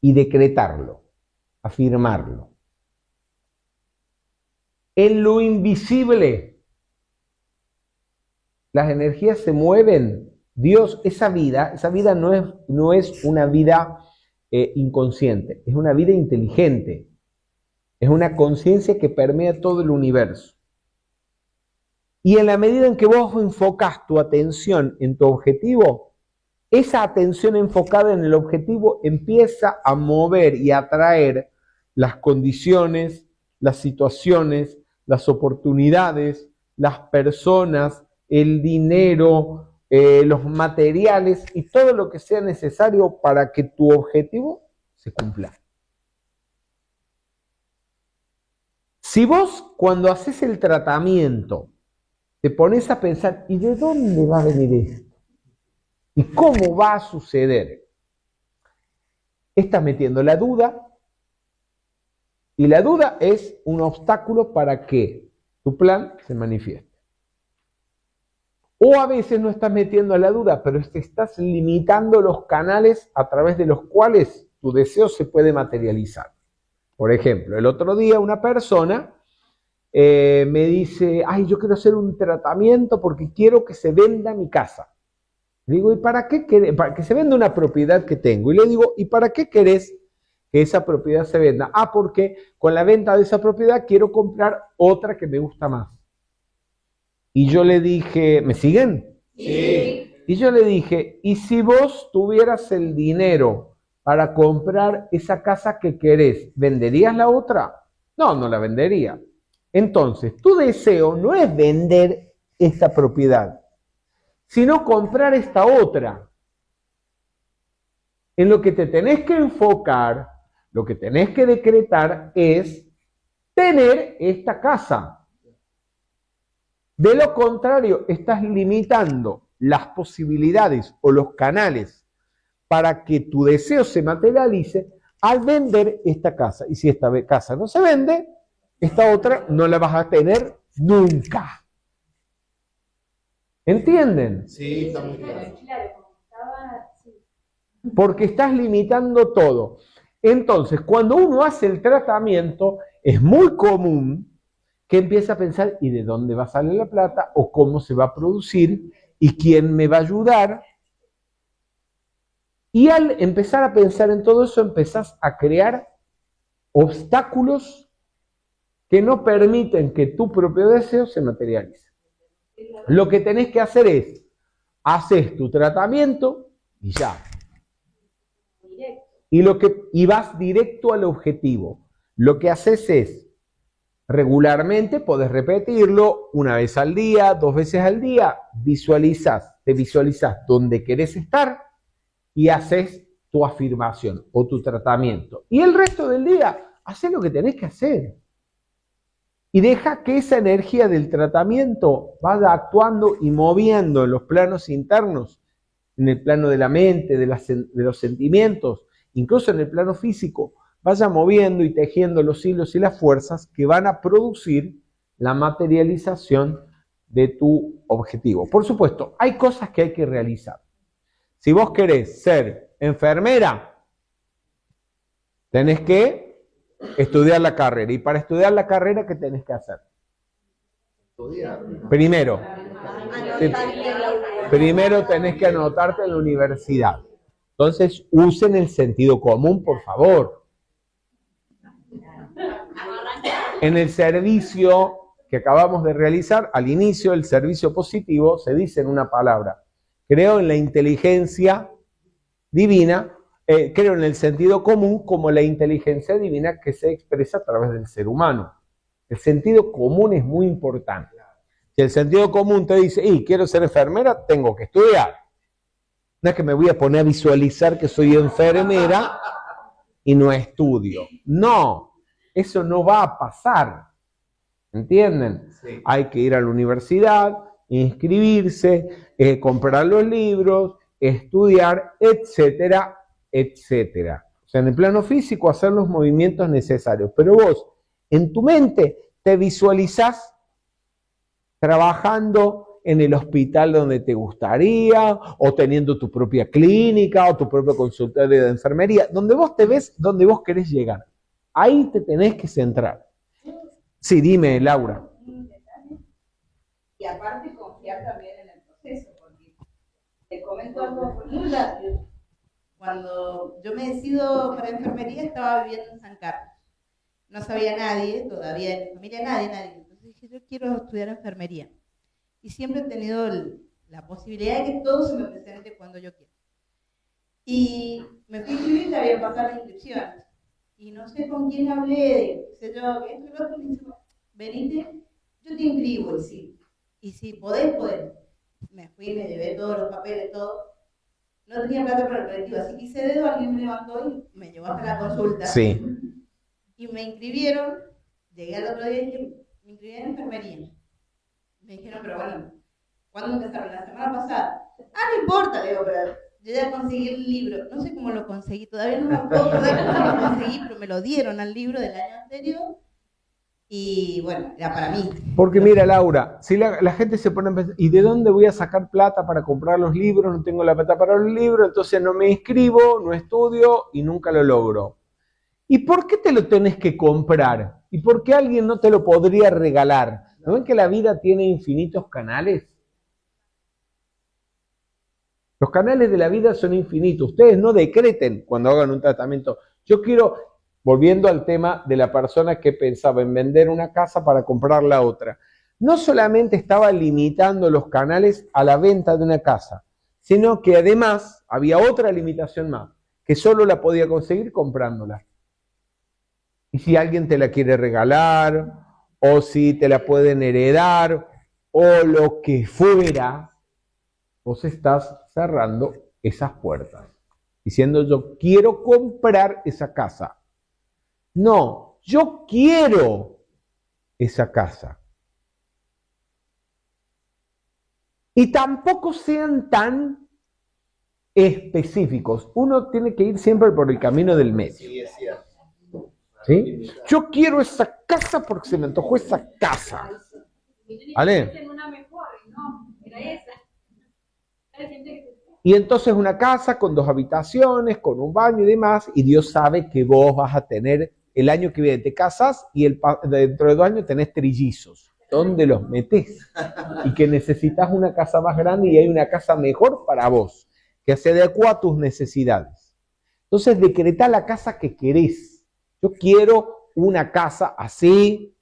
y decretarlo, afirmarlo. En lo invisible, las energías se mueven. Dios, esa vida no es una vida inconsciente, es una vida inteligente, es una conciencia que permea todo el universo. Y en la medida en que vos enfocás tu atención en tu objetivo, esa atención enfocada en el objetivo empieza a mover y a atraer las condiciones, las situaciones, las oportunidades, las personas, el dinero, los materiales y todo lo que sea necesario para que tu objetivo se cumpla. Si vos cuando haces el tratamiento te pones a pensar, ¿y de dónde va a venir esto? ¿Y cómo va a suceder? Estás metiendo la duda y la duda es un obstáculo para que tu plan se manifieste. O a veces no estás metiendo la duda, pero te estás limitando los canales a través de los cuales tu deseo se puede materializar. Por ejemplo, el otro día una persona me dice, ay, yo quiero hacer un tratamiento porque quiero que se venda mi casa. Le digo, ¿y para qué querés? Para que se venda una propiedad que tengo. Y le digo, ¿y para qué querés que esa propiedad se venda? Ah, porque con la venta de esa propiedad quiero comprar otra que me gusta más. Y yo le dije, ¿me siguen? Sí. Y yo le dije, ¿y si vos tuvieras el dinero para comprar esa casa que querés, ¿venderías la otra? No, no la vendería. Entonces, tu deseo no es vender esta propiedad, sino comprar esta otra. En lo que te tenés que enfocar, lo que tenés que decretar es tener esta casa. De lo contrario, estás limitando las posibilidades o los canales para que tu deseo se materialice al vender esta casa. Y si esta casa no se vende, esta otra no la vas a tener nunca. ¿Entienden? Sí, está muy claro. Porque estás limitando todo. Entonces, cuando uno hace el tratamiento, es muy común que empiece a pensar, ¿y de dónde va a salir la plata? ¿O cómo se va a producir? ¿Y quién me va a ayudar? Y al empezar a pensar en todo eso, empezás a crear obstáculos que no permiten que tu propio deseo se materialice. Lo que tenés que hacer es, haces tu tratamiento y ya. Y vas directo al objetivo. Lo que haces es, regularmente, podés repetirlo una vez al día, 2 veces al día, te visualizás donde querés estar y haces tu afirmación o tu tratamiento. Y el resto del día, haces lo que tenés que hacer. Y deja que esa energía del tratamiento vaya actuando y moviendo en los planos internos, en el plano de la mente, de los sentimientos, incluso en el plano físico, vaya moviendo y tejiendo los hilos y las fuerzas que van a producir la materialización de tu objetivo. Por supuesto, hay cosas que hay que realizar. Si vos querés ser enfermera, tenés que estudiar la carrera. Y para estudiar la carrera, ¿qué tenés que hacer? Estudiar. Primero tenés que anotarte en la universidad. Entonces, usen el sentido común, por favor. En el servicio que acabamos de realizar, al inicio, el servicio positivo, se dice en una palabra: creo en la inteligencia divina, creo en el sentido común como la inteligencia divina que se expresa a través del ser humano. El sentido común es muy importante. Si el sentido común te dice, quiero ser enfermera, tengo que estudiar. No es que me voy a poner a visualizar que soy enfermera y no estudio. No, eso no va a pasar. ¿Entienden? Sí. Hay que ir a la universidad, inscribirse, comprar los libros, estudiar, etcétera, etcétera. O sea, en el plano físico hacer los movimientos necesarios. Pero vos, en tu mente, te visualizás trabajando en el hospital donde te gustaría, o teniendo tu propia clínica, o tu propio consultorio de enfermería, donde vos te ves, donde vos querés llegar. Ahí te tenés que centrar. Sí, dime, Laura. Y aparte confiar también en el proceso, porque te comento algo muy rápido. Cuando yo me decido para enfermería, estaba viviendo en San Carlos. No sabía nadie, todavía en mi familia, nadie. Entonces dije, yo quiero estudiar enfermería. Y siempre he tenido la posibilidad de que todo se me presente cuando yo quiera. Y me fui a inscribir, ya había pasado las inscripciones. Y no sé con quién hablé, qué sé yo, que esto y lo otro, me dijo, venite, yo te inscribo, y si podés. Me fui, me llevé todos los papeles, todo. No tenía plata para el colectivo, así que hice dedo, alguien me levantó y me llevó hasta la consulta. Sí. Y me inscribieron, llegué al otro día y dije, me inscribí en enfermería. Me dijeron, pero bueno, ¿cuándo empezaron? La semana pasada. No importa, le digo, pero yo ya conseguí el libro. No sé cómo lo conseguí, todavía no me puedo acordar cómo lo conseguí, pero me lo dieron al libro del año anterior. Y bueno, era para mí. Porque mira, Laura, si la gente se pone a pensar, ¿y de dónde voy a sacar plata para comprar los libros? No tengo la plata para los libros, entonces no me inscribo, no estudio y nunca lo logro. ¿Y por qué te lo tenés que comprar? ¿Y por qué alguien no te lo podría regalar? ¿No ven que la vida tiene infinitos canales? Los canales de la vida son infinitos. Ustedes no decreten cuando hagan un tratamiento. Yo quiero, volviendo al tema de la persona que pensaba en vender una casa para comprar la otra, no solamente estaba limitando los canales a la venta de una casa, sino que además había otra limitación más, que solo la podía conseguir comprándola. Y si alguien te la quiere regalar, o si te la pueden heredar, o lo que fuera, vos estás cerrando esas puertas, diciendo yo quiero comprar esa casa. No, yo quiero esa casa. Y tampoco sean tan específicos. Uno tiene que ir siempre por el camino del medio. Sí, es cierto. ¿Sí? Yo quiero esa casa porque se me antojó esa casa. ¿Vale? Y entonces una casa con 2 habitaciones, con un baño y demás, y Dios sabe que vos vas a tener, el año que viene te casas y dentro de 2 años tenés trillizos. ¿Dónde los metés? Y que necesitas una casa más grande y hay una casa mejor para vos, que se adecua a tus necesidades. Entonces decretá la casa que querés. Yo quiero una casa así,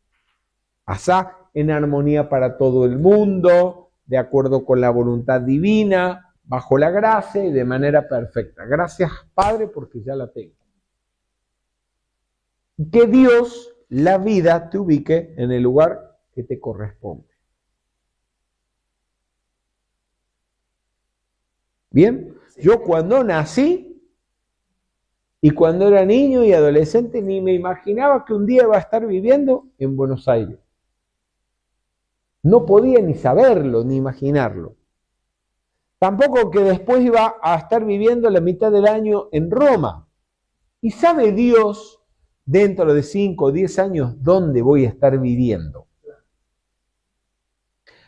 asá, en armonía para todo el mundo, de acuerdo con la voluntad divina, bajo la gracia y de manera perfecta. Gracias, Padre, porque ya la tengo. Que Dios, la vida, te ubique en el lugar que te corresponde. Bien, yo cuando nací y cuando era niño y adolescente ni me imaginaba que un día iba a estar viviendo en Buenos Aires. No podía ni saberlo, ni imaginarlo. Tampoco que después iba a estar viviendo la mitad del año en Roma. Y sabe Dios, dentro de 5 o 10 años, dónde voy a estar viviendo.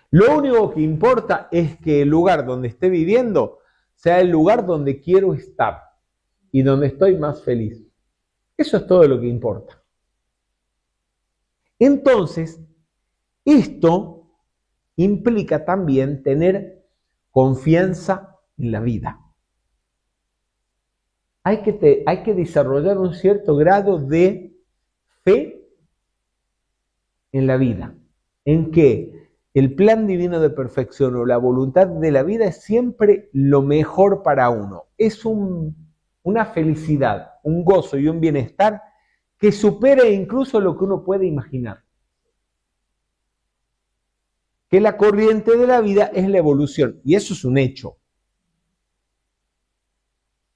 Lo único que importa es que el lugar donde esté viviendo sea el lugar donde quiero estar y donde estoy más feliz. Eso es todo lo que importa. Entonces, esto implica también tener confianza en la vida. Hay que desarrollar un cierto grado de fe en la vida, en que el plan divino de perfección o la voluntad de la vida es siempre lo mejor para uno. Es una felicidad, un gozo y un bienestar que supera incluso lo que uno puede imaginar. Que la corriente de la vida es la evolución, y eso es un hecho.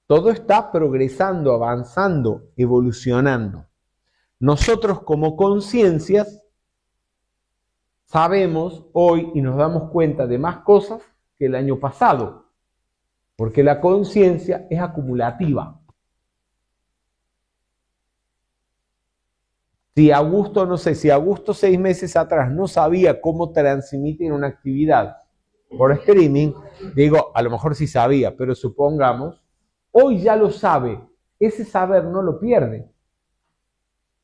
Todo está progresando, avanzando, evolucionando. Nosotros como conciencias sabemos hoy y nos damos cuenta de más cosas que el año pasado, porque la conciencia es acumulativa. Si Augusto 6 meses atrás no sabía cómo transmitir una actividad por streaming, digo, a lo mejor sí sabía, pero supongamos, hoy ya lo sabe. Ese saber no lo pierde.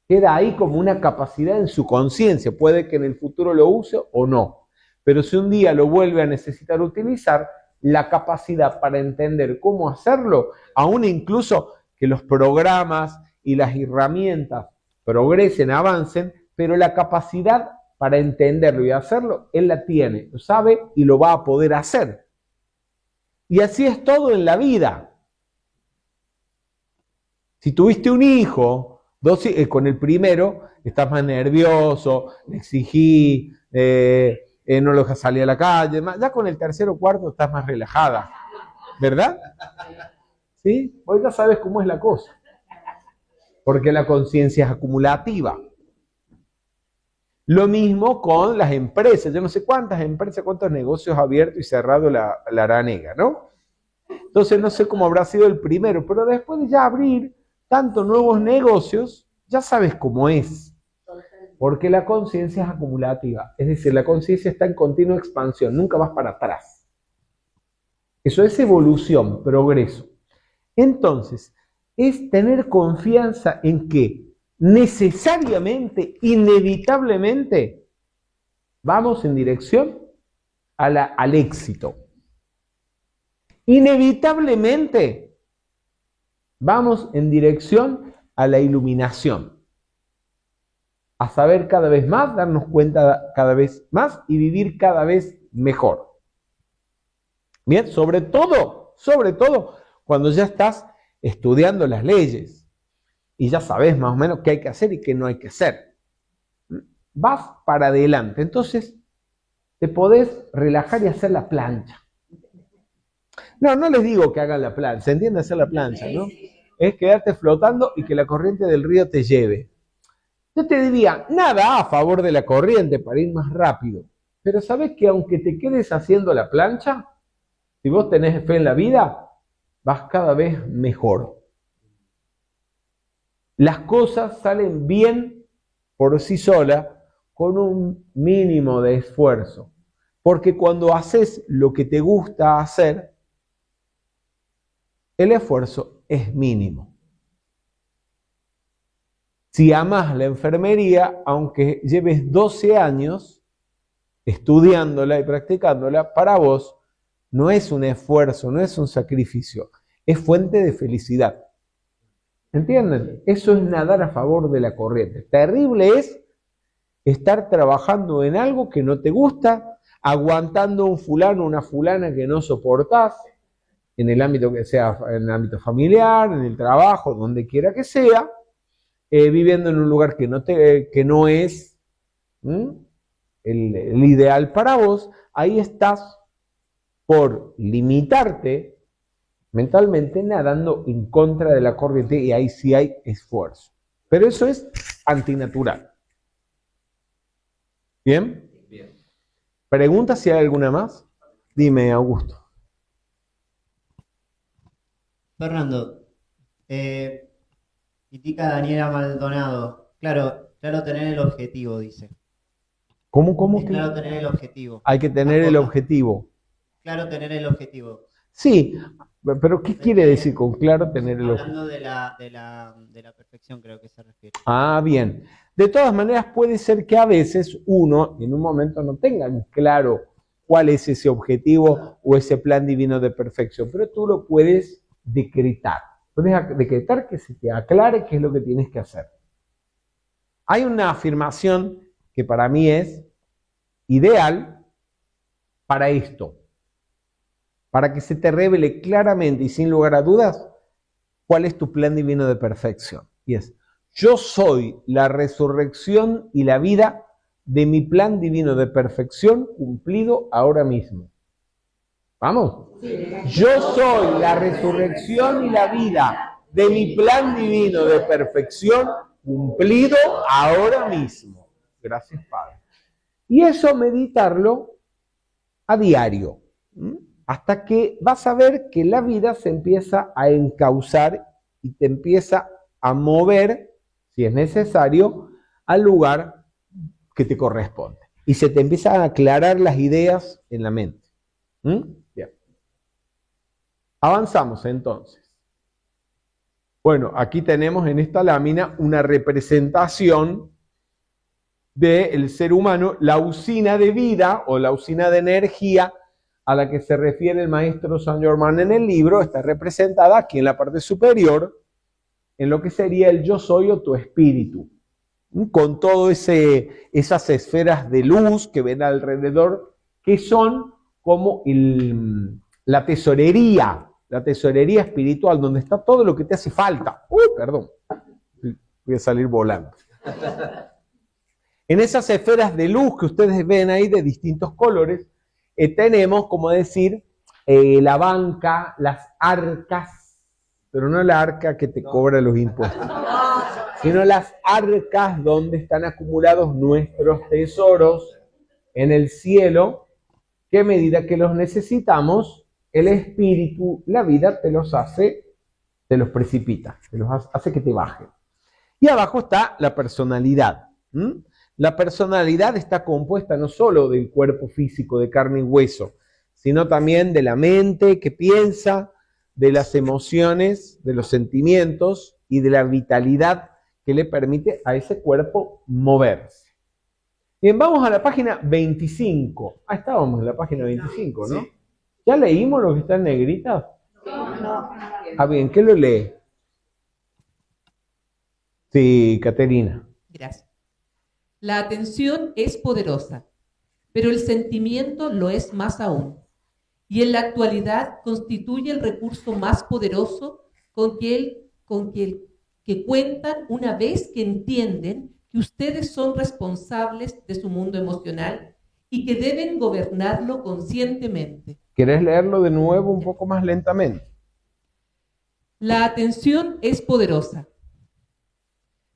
Queda ahí como una capacidad en su conciencia. Puede que en el futuro lo use o no. Pero si un día lo vuelve a necesitar utilizar, la capacidad para entender cómo hacerlo, aún incluso que los programas y las herramientas progresen, avancen, pero la capacidad para entenderlo y hacerlo, él la tiene, lo sabe y lo va a poder hacer. Y así es todo en la vida. Si tuviste un hijo, con el primero estás más nervioso, le exigí, no lo dejas salir a la calle, ya con el tercero o cuarto estás más relajada, ¿verdad? ¿Sí? Hoy ya sabes cómo es la cosa. Porque la conciencia es acumulativa. Lo mismo con las empresas. Yo no sé cuántas empresas, cuántos negocios abiertos y cerrados la Aranega, ¿no? Entonces no sé cómo habrá sido el primero, pero después de ya abrir tantos nuevos negocios, ya sabes cómo es. Porque la conciencia es acumulativa. Es decir, la conciencia está en continua expansión, nunca vas para atrás. Eso es evolución, progreso. Entonces, es tener confianza en que necesariamente, inevitablemente, vamos en dirección al éxito. Inevitablemente, vamos en dirección a la iluminación. A saber cada vez más, darnos cuenta cada vez más y vivir cada vez mejor. Bien, sobre todo, cuando ya estás estudiando las leyes y ya sabes más o menos qué hay que hacer y qué no hay que hacer. Vas para adelante, entonces te podés relajar y hacer la plancha. No les digo que hagan la plancha, ¿se entiende hacer la plancha, no? Es quedarte flotando y que la corriente del río te lleve. Yo te diría, nada a favor de la corriente para ir más rápido, pero ¿sabes que aunque te quedes haciendo la plancha, si vos tenés fe en la vida, vas cada vez mejor. Las cosas salen bien por sí solas con un mínimo de esfuerzo. Porque cuando haces lo que te gusta hacer, el esfuerzo es mínimo. Si amas la enfermería, aunque lleves 12 años estudiándola y practicándola, para vos no es un esfuerzo, no es un sacrificio, es fuente de felicidad. ¿Entienden? Eso es nadar a favor de la corriente. Terrible es estar trabajando en algo que no te gusta, aguantando un fulano o una fulana que no soportás, en el ámbito que sea, en el ámbito familiar, en el trabajo, donde quiera que sea, viviendo en un lugar que no es el ideal para vos. Ahí estás por limitarte mentalmente nadando en contra de la corriente, y ahí sí hay esfuerzo. Pero eso es antinatural. ¿Bien? Bien. ¿Pregunta si hay alguna más? Dime, Augusto. Fernando, indica Daniela Maldonado. Claro tener el objetivo, dice. ¿Cómo? Es claro tener el objetivo. Hay que tener el objetivo. Claro tener el objetivo. Sí, pero ¿qué quiere decir con claro tener el objetivo? Hablando de la perfección, creo que se refiere. Ah, bien. De todas maneras, puede ser que a veces uno en un momento no tenga claro cuál es ese objetivo o ese plan divino de perfección, pero tú lo puedes decretar. Puedes decretar que se te aclare qué es lo que tienes que hacer. Hay una afirmación que para mí es ideal para esto, para que se te revele claramente y sin lugar a dudas cuál es tu plan divino de perfección. Y es: yo soy la resurrección y la vida de mi plan divino de perfección cumplido ahora mismo. ¿Vamos? Yo soy la resurrección y la vida de mi plan divino de perfección cumplido ahora mismo. Gracias, Padre. Y eso meditarlo a diario, hasta que vas a ver que la vida se empieza a encauzar y te empieza a mover, si es necesario, al lugar que te corresponde. Y se te empiezan a aclarar las ideas en la mente. Bien. Avanzamos entonces. Bueno, aquí tenemos en esta lámina una representación del ser humano, la usina de vida o la usina de energía a la que se refiere el maestro Saint Germain en el libro. Está representada aquí en la parte superior, en lo que sería el yo soy o tu espíritu, con todas esas esferas de luz que ven alrededor, que son como la tesorería espiritual, donde está todo lo que te hace falta. Perdón, voy a salir volando. En esas esferas de luz que ustedes ven ahí de distintos colores, tenemos, como decir, la banca, las arcas, pero no la arca que te cobra los impuestos, sino las arcas donde están acumulados nuestros tesoros en el cielo, que a medida que los necesitamos, el espíritu, la vida te los precipita, te los hace que te bajen. Y abajo está la personalidad. La personalidad está compuesta no solo del cuerpo físico de carne y hueso, sino también de la mente que piensa, de las emociones, de los sentimientos y de la vitalidad que le permite a ese cuerpo moverse. Bien, vamos a la página 25. Estábamos en la página 25, ¿no? Sí. ¿Ya leímos lo que está en negrita? No. Bien, ¿qué lo lee? Sí, Caterina. Gracias. La atención es poderosa, pero el sentimiento lo es más aún. Y en la actualidad constituye el recurso más poderoso con que cuentan una vez que entienden que ustedes son responsables de su mundo emocional y que deben gobernarlo conscientemente. ¿Querés leerlo de nuevo un poco más lentamente? La atención es poderosa,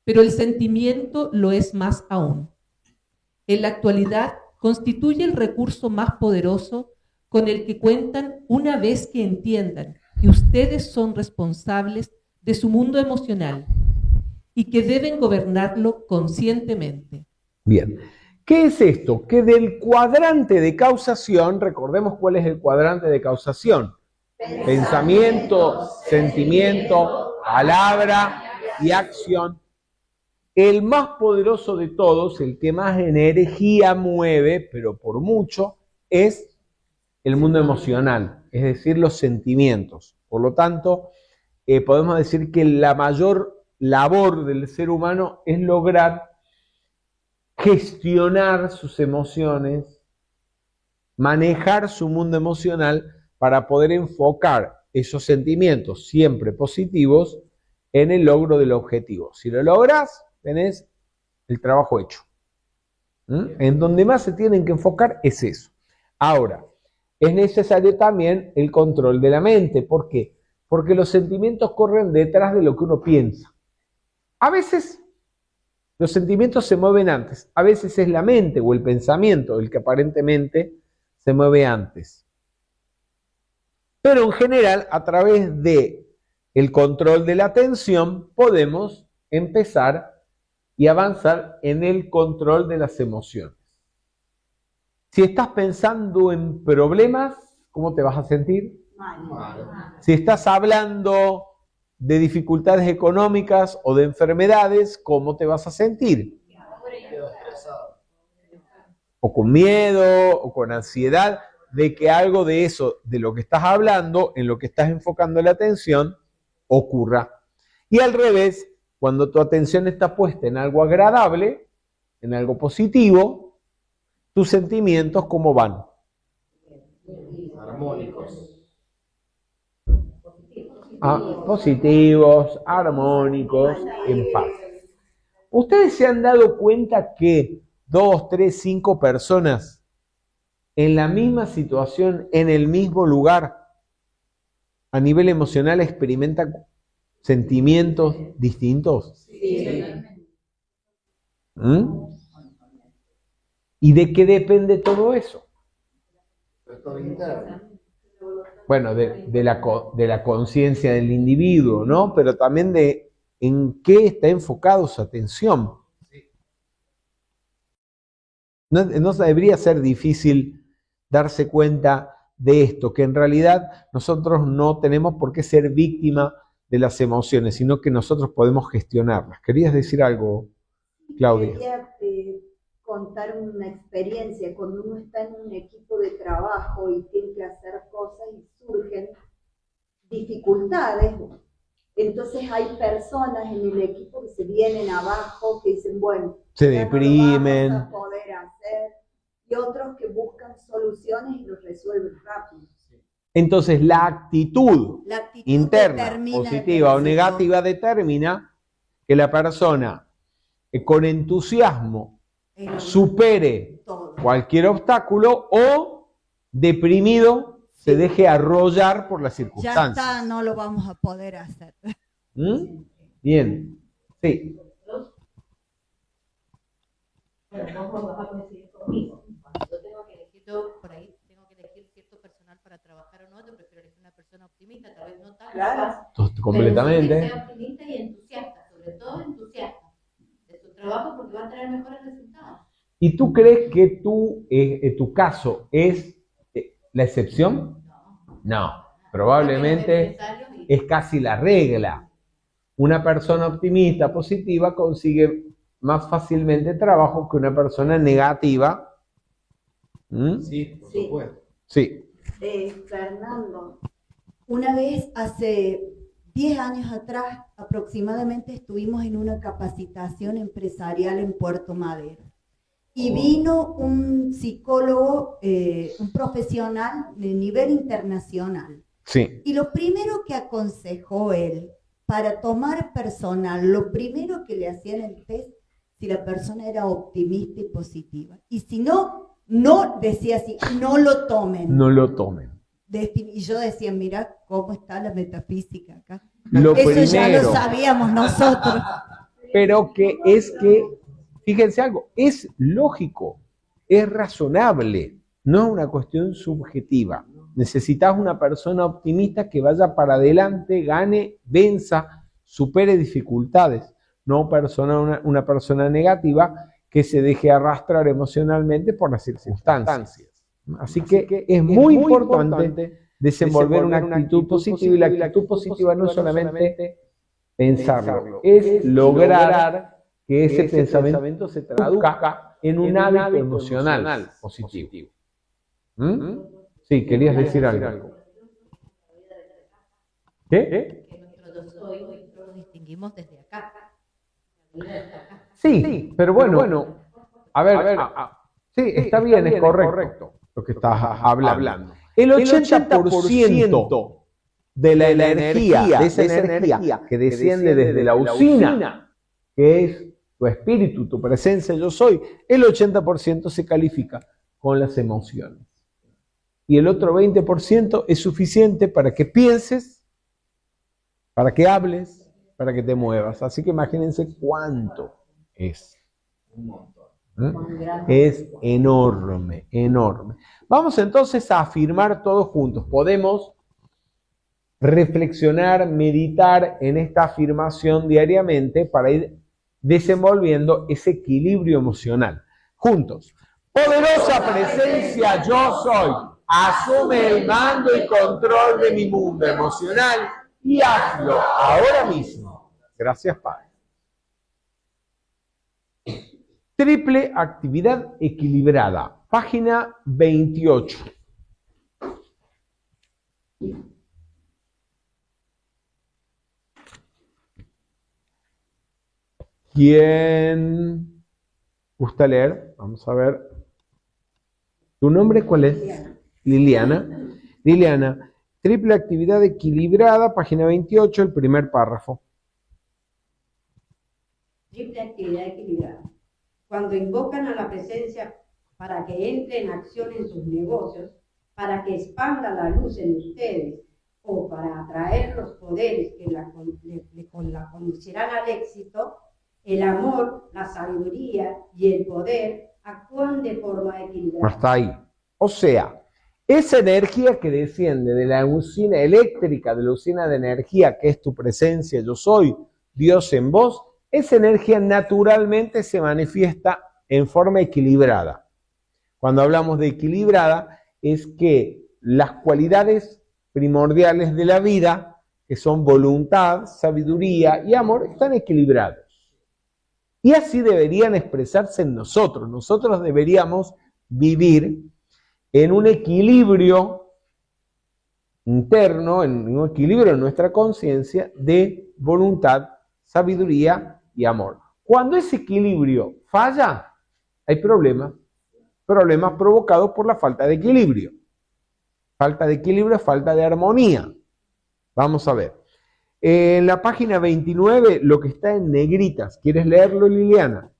pero el sentimiento lo es más aún. En la actualidad constituye el recurso más poderoso con el que cuentan una vez que entiendan que ustedes son responsables de su mundo emocional y que deben gobernarlo conscientemente. Bien. ¿Qué es esto? Que del cuadrante de causación, recordemos cuál es el cuadrante de causación. Pensamiento, sentimiento, palabra y acción. El más poderoso de todos, el que más energía mueve, pero por mucho, es el mundo emocional, es decir, los sentimientos. Por lo tanto, podemos decir que la mayor labor del ser humano es lograr gestionar sus emociones, manejar su mundo emocional para poder enfocar esos sentimientos siempre positivos en el logro del objetivo. Si lo logras, tenés el trabajo hecho. En donde más se tienen que enfocar es eso. Ahora, es necesario también el control de la mente. ¿Por qué? Porque los sentimientos corren detrás de lo que uno piensa. A veces los sentimientos se mueven antes, a veces es la mente o el pensamiento el que aparentemente se mueve antes. Pero en general, a través de el control de la atención, podemos empezar y avanzar en el control de las emociones. Si estás pensando en problemas, ¿cómo te vas a sentir? Si estás hablando de dificultades económicas o de enfermedades, ¿cómo te vas a sentir? O con miedo, o con ansiedad, de que algo de eso, de lo que estás hablando, en lo que estás enfocando la atención, ocurra. Y al revés, cuando tu atención está puesta en algo agradable, en algo positivo, tus sentimientos, ¿cómo van? Armónicos. Positivos, armónicos, en paz. ¿Ustedes se han dado cuenta que 2, 3, 5 personas en la misma situación, en el mismo lugar, a nivel emocional experimentan sentimientos distintos? Sí. ¿Y de qué depende todo eso? Bueno, de la conciencia del individuo, ¿no? Pero también de en qué está enfocado su atención. No debería ser difícil darse cuenta de esto, que en realidad nosotros no tenemos por qué ser víctima de las emociones, sino que nosotros podemos gestionarlas. ¿Querías decir algo, Claudia? Quería contar una experiencia cuando uno está en un equipo de trabajo y tiene que hacer cosas y surgen dificultades. Entonces hay personas en el equipo que se vienen abajo, que dicen, bueno, se deprimen, no lo vamos a poder hacer, y otros que buscan soluciones y los resuelven rápido. Entonces la actitud interna, positiva o negativa, determina que la persona con entusiasmo supere cualquier obstáculo o deprimido se deje arrollar por las circunstancias. Ya está, no lo vamos a poder hacer. Bien, sí. Bueno, vamos a coincidir conmigo. Cuando yo tengo que elegir, por ahí tengo que elegir cierto personal para trabajar o no, yo prefiero elegir una persona optimista, tal vez no tan capaz, Completamente. pero que sea optimista y entusiasta, sobre todo entusiasta de su trabajo porque va a traer mejores resultados. ¿Y tú crees que tu caso es la excepción? No, probablemente es casi la regla. Una persona optimista, positiva, consigue más fácilmente trabajo que una persona negativa. Sí, por supuesto. Sí. Fernando, una vez hace 10 años atrás aproximadamente estuvimos en una capacitación empresarial en Puerto Madero. Y vino un psicólogo, un profesional de nivel internacional. Sí. Y lo primero que aconsejó él, para tomar personal, lo primero que le hacían el test, si la persona era optimista y positiva. Y si no, decía así, no lo tomen. No lo tomen. Y yo decía, mira cómo está la metafísica acá. Lo Eso primero, ya lo sabíamos nosotros. Pero fíjense algo, es lógico, es razonable, no es una cuestión subjetiva. Necesitas una persona optimista que vaya para adelante, gane, venza, supere dificultades. No una persona negativa que se deje arrastrar emocionalmente por las circunstancias. Así que es muy importante desenvolver una actitud positiva, y la actitud positiva no es solamente pensarlo, es lograr que ese pensamiento se traduzca en un hábito emocional positivo. Sí, querías decir algo. ¿Qué? Que nuestro yo soy lo distinguimos desde acá. Sí, pero bueno, a ver, sí, está bien, es correcto lo que estás hablando. El 80% de la energía, de esa energía que desciende desde la usina, que es tu espíritu, tu presencia, yo soy, el 80% se califica con las emociones. Y el otro 20% es suficiente para que pienses, para que hables, para que te muevas. Así que imagínense cuánto es. Un montón. Es enorme, enorme. Vamos entonces a afirmar todos juntos. Podemos reflexionar, meditar en esta afirmación diariamente para ir desenvolviendo ese equilibrio emocional. Juntos. Poderosa presencia yo soy. Asume el mando y control de mi mundo emocional y hazlo ahora mismo. Gracias, Padre. Triple actividad equilibrada. Página 28. ¿Quién gusta leer? Vamos a ver. ¿Tu nombre cuál es? Liliana. Liliana, triple actividad equilibrada, página 28, el primer párrafo. Triple actividad equilibrada. Cuando invocan a la presencia para que entre en acción en sus negocios, para que expanda la luz en ustedes o para atraer los poderes que la conducirán al éxito, el amor, la sabiduría y el poder actúan de forma equilibrada. Hasta ahí. O sea, esa energía que desciende de la usina eléctrica, de la usina de energía que es tu presencia, yo soy, Dios en vos, esa energía naturalmente se manifiesta en forma equilibrada. Cuando hablamos de equilibrada, es que las cualidades primordiales de la vida, que son voluntad, sabiduría y amor, están equilibrados. Y así deberían expresarse en nosotros. Nosotros deberíamos vivir en un equilibrio interno, en un equilibrio en nuestra conciencia de voluntad, sabiduría y amor. Cuando ese equilibrio falla, hay problemas provocados por la falta de equilibrio. Falta de equilibrio es falta de armonía. Vamos a ver. En la página 29, lo que está en negritas. ¿Quieres leerlo, Liliana?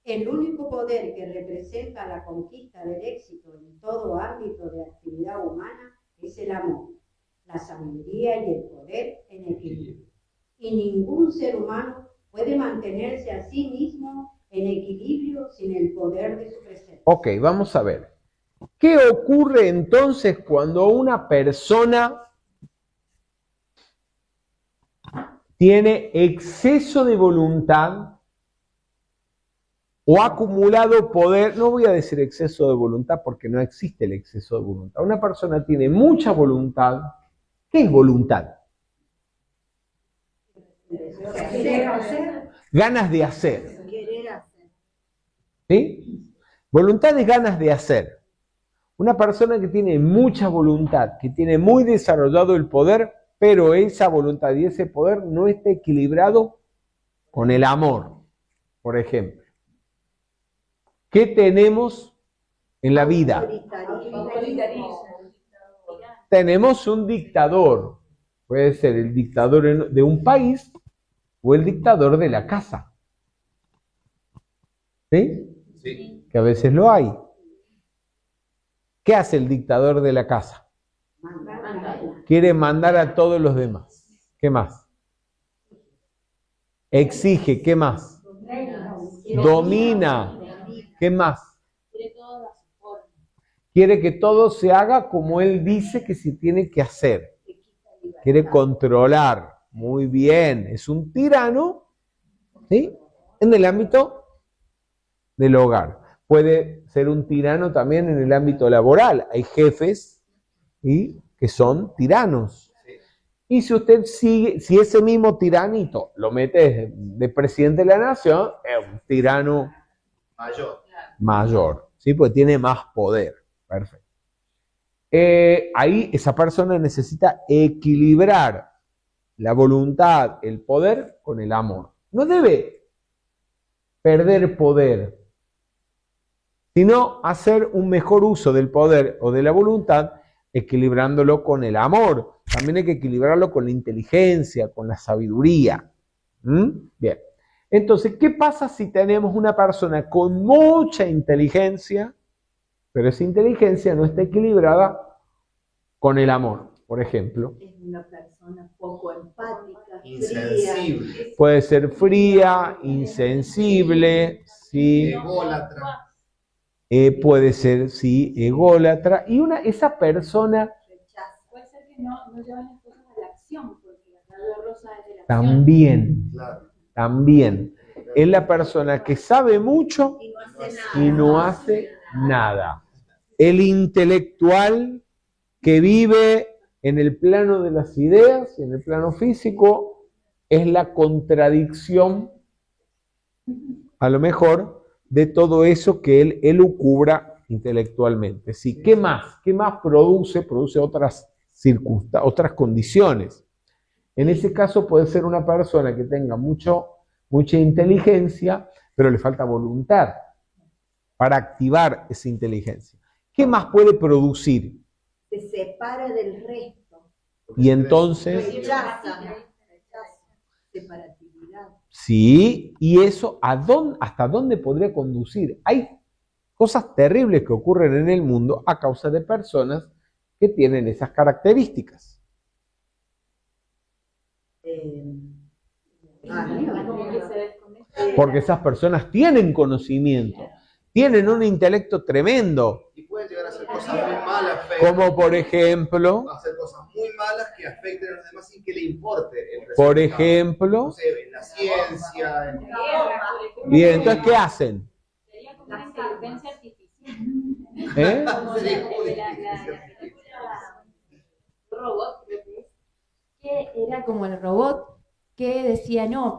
El único poder que representa la conquista del éxito en todo ámbito de actividad humana es el amor, la sabiduría y el poder en equilibrio. Y ningún ser humano puede mantenerse a sí mismo en equilibrio sin el poder de su presencia. Ok, vamos a ver. ¿Qué ocurre entonces cuando una persona tiene exceso de voluntad o ha acumulado poder? No voy a decir exceso de voluntad porque no existe el exceso de voluntad. Una persona tiene mucha voluntad. ¿Qué es voluntad? Ganas de hacer. ¿Sí? Voluntad es ganas de hacer. Una persona que tiene mucha voluntad, que tiene muy desarrollado el poder, pero esa voluntad y ese poder no está equilibrado con el amor, por ejemplo. ¿Qué tenemos en la vida? Tenemos un dictador. Puede ser el dictador de un país o el dictador de la casa. ¿Sí? Sí. Que a veces lo hay. ¿Qué hace el dictador de la casa? Quiere mandar a todos los demás. ¿Qué más? Exige. ¿Qué más? Domina. ¿Qué más? Quiere que todo se haga como él dice que se tiene que hacer. Quiere controlar. Muy bien. Es un tirano, ¿sí? En el ámbito del hogar. Puede ser un tirano también en el ámbito laboral. Hay jefes, ¿sí?, que son tiranos. Y si usted sigue, si ese mismo tiranito lo mete de presidente de la nación, es un tirano mayor, ¿sí? Porque tiene más poder. Perfecto. Ahí esa persona necesita equilibrar la voluntad, el poder con el amor. No debe perder poder, sino hacer un mejor uso del poder o de la voluntad, equilibrándolo con el amor. También hay que equilibrarlo con la inteligencia, con la sabiduría. Bien. Entonces, ¿qué pasa si tenemos una persona con mucha inteligencia, pero esa inteligencia no está equilibrada con el amor? Por ejemplo, Es una persona poco empática, insensible. fría. Puede ser fría, insensible, ¿sí? Ególatra. Puede ser, sí, ególatra. Y esa persona Puede ser que no llevan las cosas a la acción, porque la radio rosa es de la acción. también, también, es la persona que sabe mucho y no hace nada. El intelectual que vive en el plano de las ideas, en el plano físico, es la contradicción, a lo mejor, de todo eso que él elucubra intelectualmente. ¿Sí? ¿Qué más? ¿Qué más produce? Produce otras circunstancias, otras condiciones. En ese caso puede ser una persona que tenga mucha inteligencia, pero le falta voluntad para activar esa inteligencia. ¿Qué más puede producir? Se separa del resto. Y entonces, Rechaza. Separatividad. sí, y eso ¿hasta dónde podría conducir? Hay cosas terribles que ocurren en el mundo a causa de personas que tienen esas características. Porque esas personas tienen conocimiento, tienen un intelecto tremendo. Y pueden llegar a hacer cosas muy malas. Como por ejemplo, hacer cosas muy malas que afecten a los demás sin que le importe el resultado. Por ejemplo, no sé, en la ciencia, en... Bien, entonces, ¿qué hacen? Sería como una inteligencia artificial. ¿Eh? Como robot, creo que era como el robot que decía no,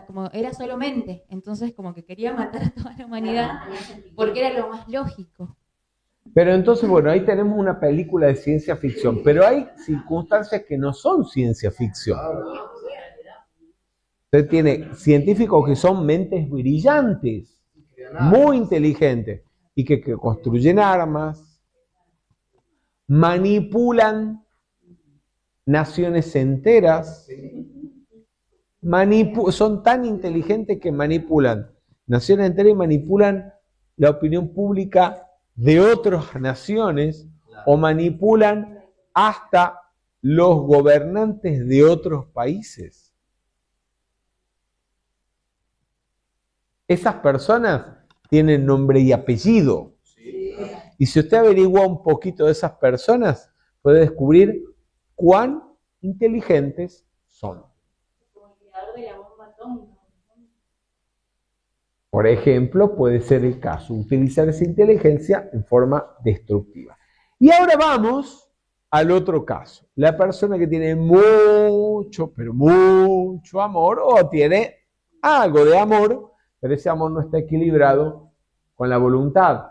como era solo mente, entonces como que quería matar a toda la humanidad porque era lo más lógico. Pero entonces, bueno, ahí tenemos una película de ciencia ficción, pero hay circunstancias que no son ciencia ficción. Usted tiene científicos que son mentes brillantes, muy inteligentes, y que construyen armas, manipulan naciones enteras, son tan inteligentes que manipulan naciones enteras y manipulan la opinión pública de otras naciones, o manipulan hasta los gobernantes de otros países. Esas personas tienen nombre y apellido. Y si usted averigua un poquito de esas personas, puede descubrir cuán inteligentes son. Como el creador de la bomba atómica. Por ejemplo, puede ser el caso, utilizar esa inteligencia en forma destructiva. Y ahora vamos al otro caso. La persona que tiene mucho, pero mucho amor, o tiene algo de amor, pero ese amor no está equilibrado con la voluntad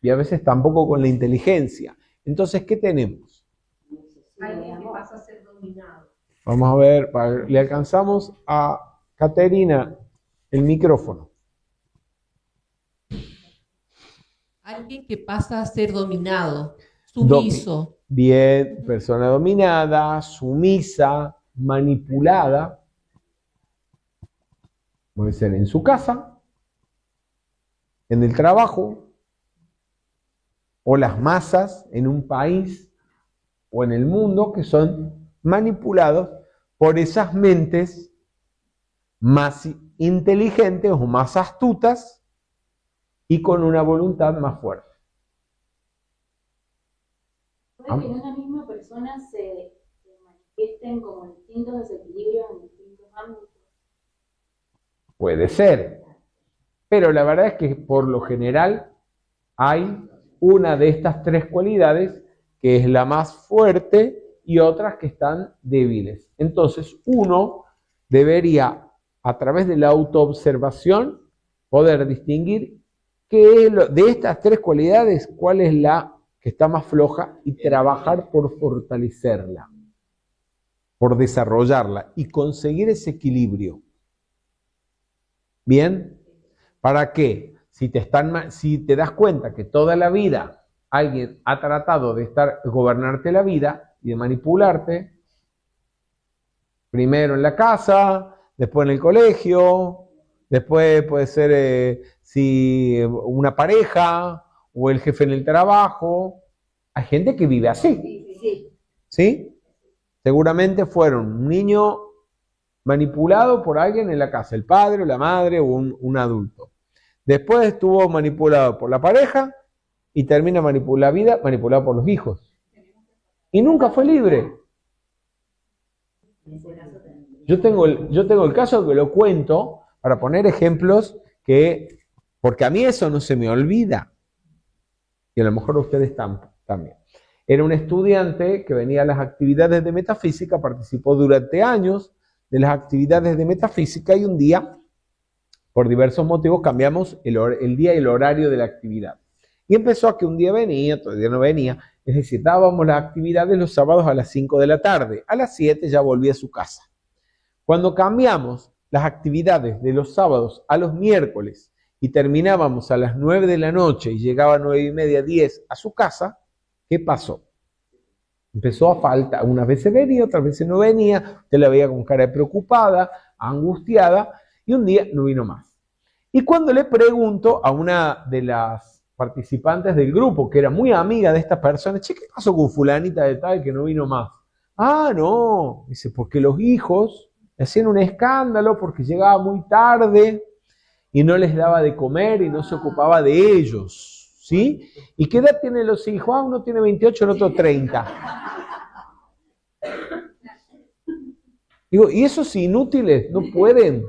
y a veces tampoco con la inteligencia. Entonces, ¿qué tenemos? Alguien que pasa a ser dominado. Vamos a ver, le alcanzamos a Caterina el micrófono. Alguien que pasa a ser dominado, sumiso. Bien, persona dominada, sumisa, manipulada. Puede ser en su casa, en el trabajo, o las masas en un país o en el mundo que son manipulados por esas mentes más inteligentes o más astutas y con una voluntad más fuerte. Puede que en una misma persona se manifiesten como distintos desequilibrios en distintos ámbitos. Puede ser, pero la verdad es que por lo general hay una de estas tres cualidades que es la más fuerte y otras que están débiles. Entonces uno debería, a través de la autoobservación, poder distinguir qué es de estas tres cualidades, cuál es la que está más floja y trabajar por fortalecerla, por desarrollarla y conseguir ese equilibrio. ¿Bien? ¿Para qué? Si te das cuenta que toda la vida alguien ha tratado de gobernarte la vida y de manipularte, primero en la casa, después en el colegio, después puede ser si una pareja o el jefe en el trabajo. Hay gente que vive así. ¿Sí? Seguramente fueron un niño manipulado por alguien en la casa, el padre o la madre o un adulto. Después estuvo manipulado por la pareja y termina la vida manipulado por los hijos. Y nunca fue libre. Yo tengo el caso que lo cuento para poner ejemplos porque a mí eso no se me olvida. Y a lo mejor a ustedes también. Era un estudiante que venía a las actividades de metafísica, participó durante años de las actividades de metafísica y un día, por diversos motivos, cambiamos el día y el horario de la actividad. Y empezó a que un día venía, otro día no venía, es decir, dábamos las actividades los sábados a las 5 de la tarde, a las 7 ya volvía a su casa. Cuando cambiamos las actividades de los sábados a los miércoles y terminábamos a las 9 de la noche y llegaba a 9:30, 10 a su casa, ¿qué pasó? Empezó a faltar, unas veces venía, otras veces no venía, usted la veía con cara de preocupada, angustiada, y un día no vino más. Y cuando le pregunto a una de las participantes del grupo, que era muy amiga de esta persona, che, ¿qué pasó con fulanita de tal que no vino más? Ah, no, dice, porque los hijos hacían un escándalo porque llegaba muy tarde y no les daba de comer y no se ocupaba de ellos. ¿Sí? ¿Y qué edad tienen los hijos? Ah, uno tiene 28, el otro 30. Digo, ¿y esos inútiles no pueden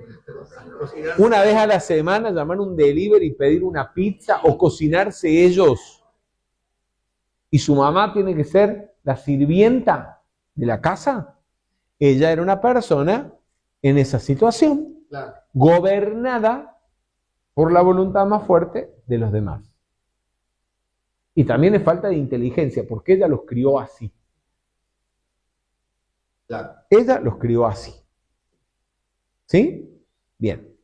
una vez a la semana llamar un delivery y pedir una pizza o cocinarse ellos? ¿Y su mamá tiene que ser la sirvienta de la casa? Ella era una persona en esa situación, gobernada por la voluntad más fuerte de los demás. Y también es falta de inteligencia, porque ella los crió así. Ella los crió así. ¿Sí? Bien.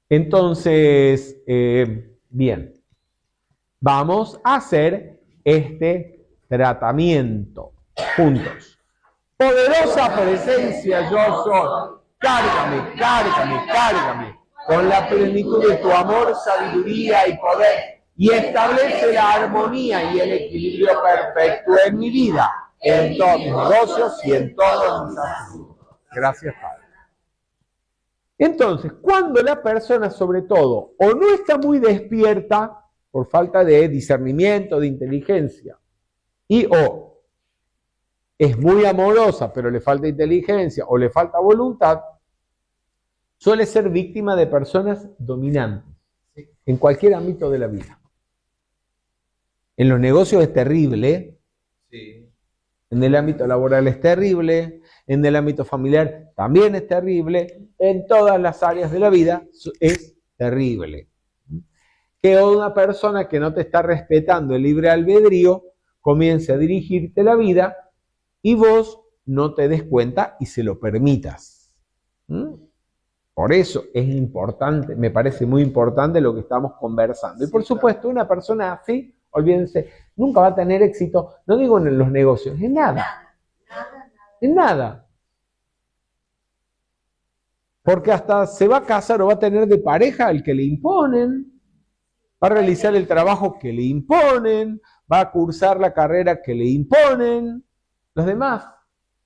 Entonces, bien. Vamos a hacer este tratamiento juntos. Poderosa presencia yo soy. Cárgame, cárgame, cárgame con la plenitud de tu amor, sabiduría y poder. Y establece la armonía y el equilibrio perfecto en mi vida, en todos mis negocios y en todos mis asuntos. Gracias, Padre. Entonces, cuando la persona, sobre todo, o no está muy despierta por falta de discernimiento, de inteligencia, o es muy amorosa, pero le falta inteligencia o le falta voluntad, suele ser víctima de personas dominantes en cualquier ámbito de la vida. En los negocios es terrible, en el ámbito laboral es terrible, en el ámbito familiar también es terrible, en todas las áreas de la vida es terrible. Que una persona que no te está respetando el libre albedrío comience a dirigirte la vida y vos no te des cuenta y se lo permitas. Por eso es importante, me parece muy importante lo que estamos conversando. Y por supuesto, una persona así, olvídense, nunca va a tener éxito, no digo en los negocios, en nada. En nada. Porque hasta se va a casar o va a tener de pareja al que le imponen, va a realizar el trabajo que le imponen, va a cursar la carrera que le imponen. Los demás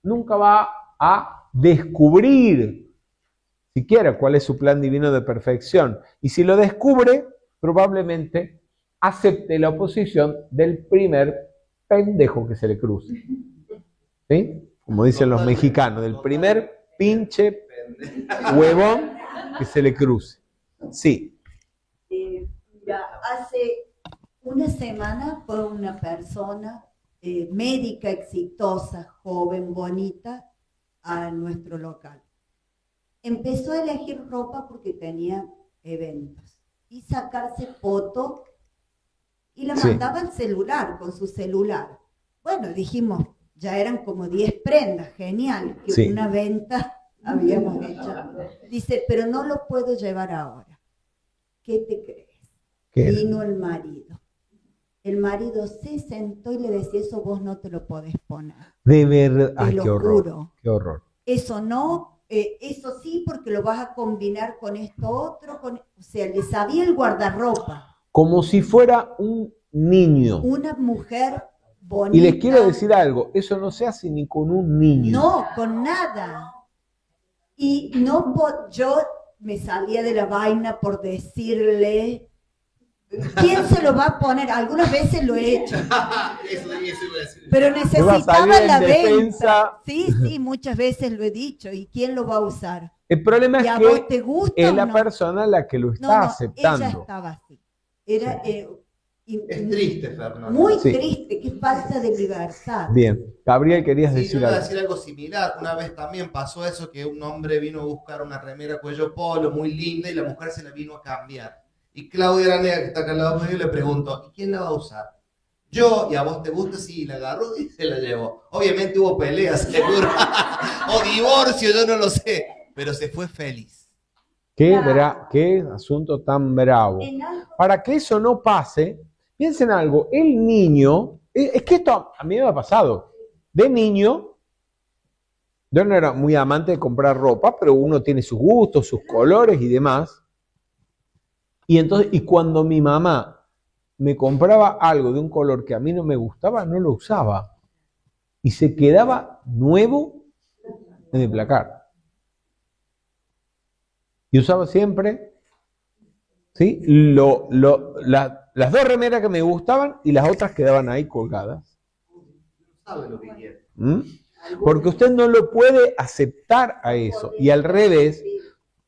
nunca va a descubrir siquiera cuál es su plan divino de perfección. Y si lo descubre, probablemente acepte la oposición del primer pendejo que se le cruce. ¿Sí? Como dicen los mexicanos, del primer pinche huevón que se le cruce. Sí. Mira, hace una semana fue una persona médica exitosa, joven, bonita, a nuestro local. Empezó a elegir ropa porque tenía eventos y sacarse fotos y la mandaba al celular, con su celular. Bueno, dijimos, ya eran como 10 prendas, genial, que una venta habíamos hecho. Dice, pero no lo puedo llevar ahora. ¿Qué te crees? Vino el marido. El marido se sentó y le decía, eso vos no te lo podés poner. De verdad, ay, Te qué lo horror, juro. qué horror. Eso no, eso sí, porque lo vas a combinar con esto otro. O sea, le sabía el guardarropa. Como si fuera un niño. Una mujer bonita. Y les quiero decir algo, eso no se hace ni con un niño. No, con nada. Y no, yo me salía de la vaina por decirle, ¿quién se lo va a poner? Algunas veces lo he hecho. Pero necesitaba la venta. Sí, muchas veces lo he dicho. ¿Y quién lo va a usar? El problema es ¿Y a que vos te gusta es o la no? persona la que lo está aceptando. Ella estaba así. Era Es triste, Fernando. muy triste, qué falta de libertad. Bien, Gabriel, querías Sí, yo decir iba a algo. decir algo similar. Una vez también pasó eso, que un hombre vino a buscar una remera cuello polo muy linda y la mujer se la vino a cambiar. Y Claudia Aranea, que está acá al lado mío, le preguntó, ¿y quién la va a usar? Yo, ¿y a vos te gusta? Sí, la agarró y se la llevó. Obviamente hubo peleas, seguro. O divorcio, yo no lo sé. Pero se fue feliz. Qué asunto tan bravo. Para que eso no pase, piensen algo, el niño, es que esto a mí me ha pasado. De niño, yo no era muy amante de comprar ropa, pero uno tiene sus gustos, sus colores y demás. Y entonces, y cuando mi mamá me compraba algo de un color que a mí no me gustaba, no lo usaba. Y se quedaba nuevo en el placar. Y usaba siempre, ¿sí? Las dos remeras que me gustaban y las otras quedaban ahí colgadas. Sabe lo que quiere. Porque usted no lo puede aceptar a eso. Y al revés,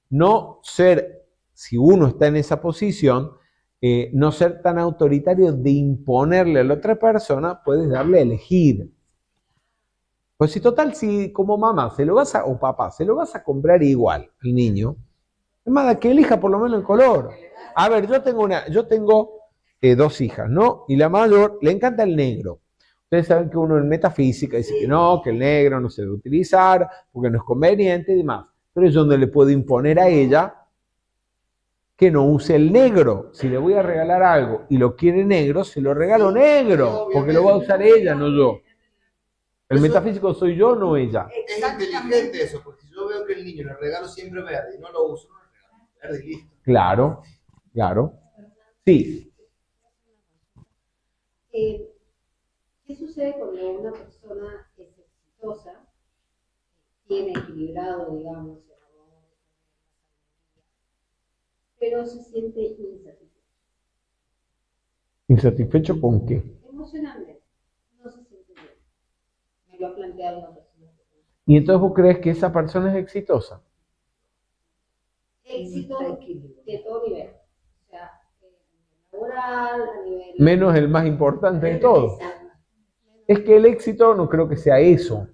no ser, si uno está en esa posición, no ser tan autoritario de imponerle a la otra persona, puedes darle a elegir. Pues si total, si como mamá o papá, se lo vas a comprar igual al niño, es más, que elija por lo menos el color. A ver, yo tengo 2 hijas, ¿no? Y la mayor le encanta el negro. Ustedes saben que uno en metafísica dice que no, que el negro no se debe utilizar, porque no es conveniente y demás. Pero yo no le puedo imponer a ella que no use el negro. Si le voy a regalar algo y lo quiere negro, se lo regalo negro, porque lo va a usar ella, no yo. El metafísico soy yo, no ella. Es inteligente eso, porque si yo veo que el niño le regalo siempre verde y no lo uso, no le regalo verde y listo. Claro, claro. Sí. ¿Qué sucede cuando una persona es exitosa, tiene equilibrado, digamos, el amor, pero se siente insatisfecho? ¿Insatisfecho con qué? Emocionalmente, no se siente bien. Me lo ha planteado una persona. ¿Y entonces vos crees que esa persona es exitosa? Éxito de todo nivel. O sea, laboral, a nivel... Menos el más importante de todo. Es que el éxito no creo que sea eso.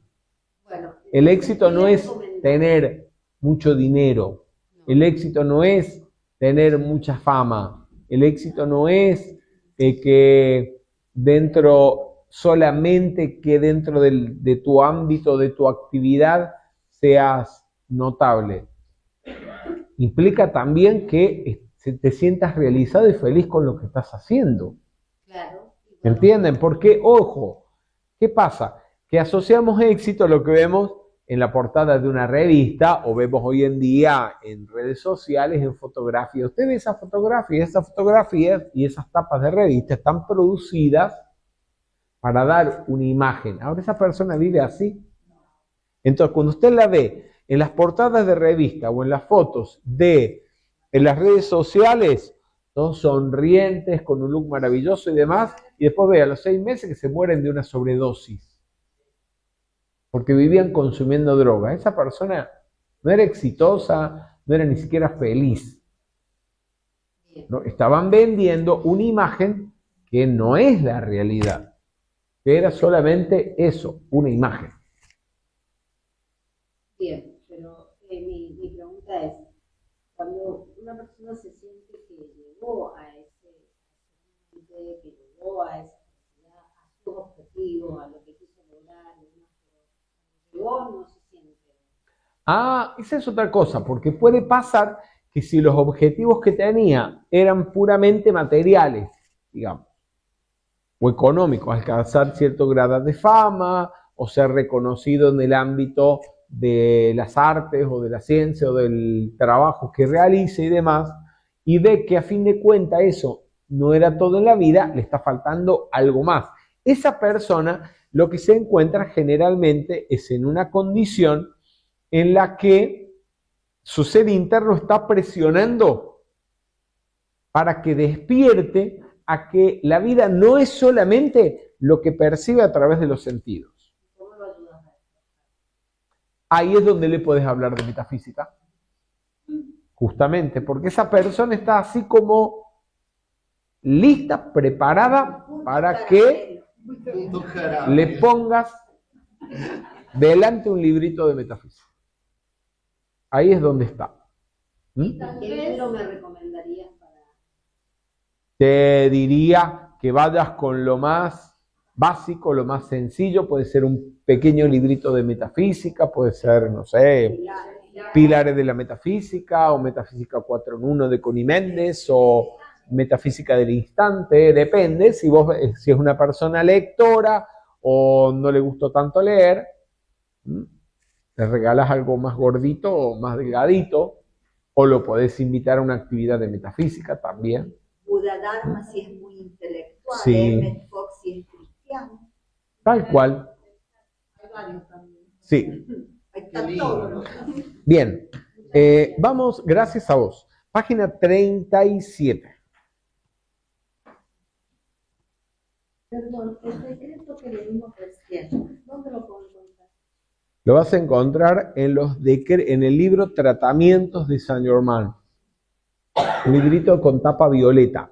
El éxito no es tener mucho dinero. El éxito no es tener mucha fama. El éxito no es que solamente que dentro de tu ámbito, de tu actividad, seas notable. Implica también que te sientas realizado y feliz con lo que estás haciendo. Claro. ¿Entienden? Porque, ojo, ¿qué pasa? Que asociamos éxito a lo que vemos en la portada de una revista o vemos hoy en día en redes sociales, en fotografías. Usted ve esas fotografías y esas tapas de revista están producidas para dar una imagen. Ahora esa persona vive así. Entonces, cuando usted la ve en las portadas de revista o en las fotos en las redes sociales, todos sonrientes, con un look maravilloso y demás, y después ve a los 6 meses que se mueren de una sobredosis, porque vivían consumiendo droga. Esa persona no era exitosa, no era ni siquiera feliz. ¿No? Estaban vendiendo una imagen que no es la realidad, que era solamente eso, una imagen. Bien, pero mi pregunta es, cuando una persona se siente que llegó a ese límite, que llegó a esa felicidad, a sus objetivos, a lo que quiso lograr, llegó, no se siente. Ah, esa es otra cosa, porque puede pasar que si los objetivos que tenía eran puramente materiales, digamos, o económicos, alcanzar cierto grado de fama, o ser reconocido en el ámbito de las artes, o de la ciencia, o del trabajo que realice y demás, y ve que a fin de cuentas eso no era todo en la vida, le está faltando algo más. Esa persona lo que se encuentra generalmente es en una condición en la que su ser interno está presionando para que despierte a que la vida no es solamente lo que percibe a través de los sentidos. ¿Cómo lo ayudas? Ahí es donde le puedes hablar de metafísica. Justamente, porque esa persona está así como lista, preparada para que le pongas delante un librito de metafísica. Ahí es donde está. ¿Qué libro me recomendarías para...? Te diría que vayas con lo más básico, lo más sencillo. Puede ser un pequeño librito de metafísica, puede ser, no sé, Pilares de la Metafísica, o Metafísica 4 en 1 de Connie Méndez, o Metafísica del Instante. Depende si es una persona lectora o no le gustó tanto leer. Le regalas algo más gordito o más delgadito, o lo podés invitar a una actividad de metafísica también. Buda Dharma si es muy intelectual, Sí. Emmett Fox si es cristiano. Tal cual. Hay varios también. Sí. Ahí está todo. Bien. Vamos, gracias a vos. Página 37. Perdón, el decreto que leímos recién, ¿dónde lo puedo encontrar? Lo vas a encontrar en el libro Tratamientos de Saint Germain. Un librito con tapa violeta.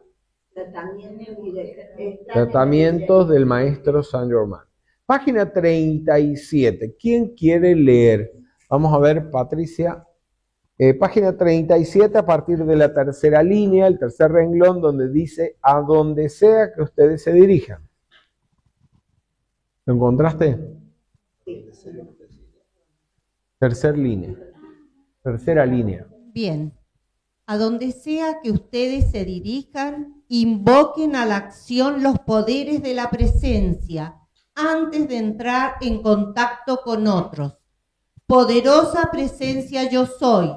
Tratamientos del maestro Saint Germain. Página 37. ¿Quién quiere leer? Vamos a ver, Patricia. Página 37, a partir de la tercera línea, el tercer renglón, donde dice: a donde sea que ustedes se dirijan. ¿Lo encontraste? Tercera línea. Bien. A donde sea que ustedes se dirijan, invoquen a la acción los poderes de la presencia antes de entrar en contacto con otros. Poderosa presencia yo soy.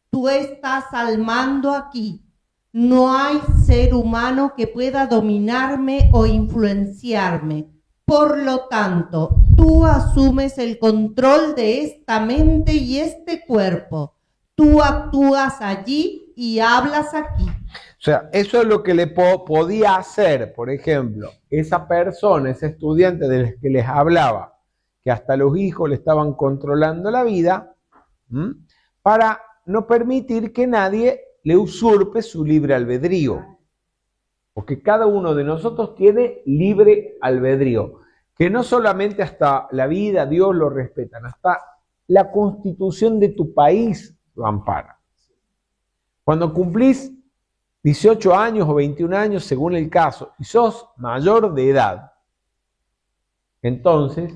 Tú estás al mando aquí. No hay ser humano que pueda dominarme o influenciarme. Por lo tanto, tú asumes el control de esta mente y este cuerpo. Tú actúas allí y hablas aquí. O sea, eso es lo que le podía hacer, por ejemplo, esa persona, ese estudiante del que les hablaba, que hasta los hijos le estaban controlando la vida, para no permitir que nadie le usurpe su libre albedrío. Porque cada uno de nosotros tiene libre albedrío, que no solamente hasta la vida, Dios lo respetan, hasta la constitución de tu país lo ampara. Cuando cumplís 18 años o 21 años, según el caso, y sos mayor de edad, entonces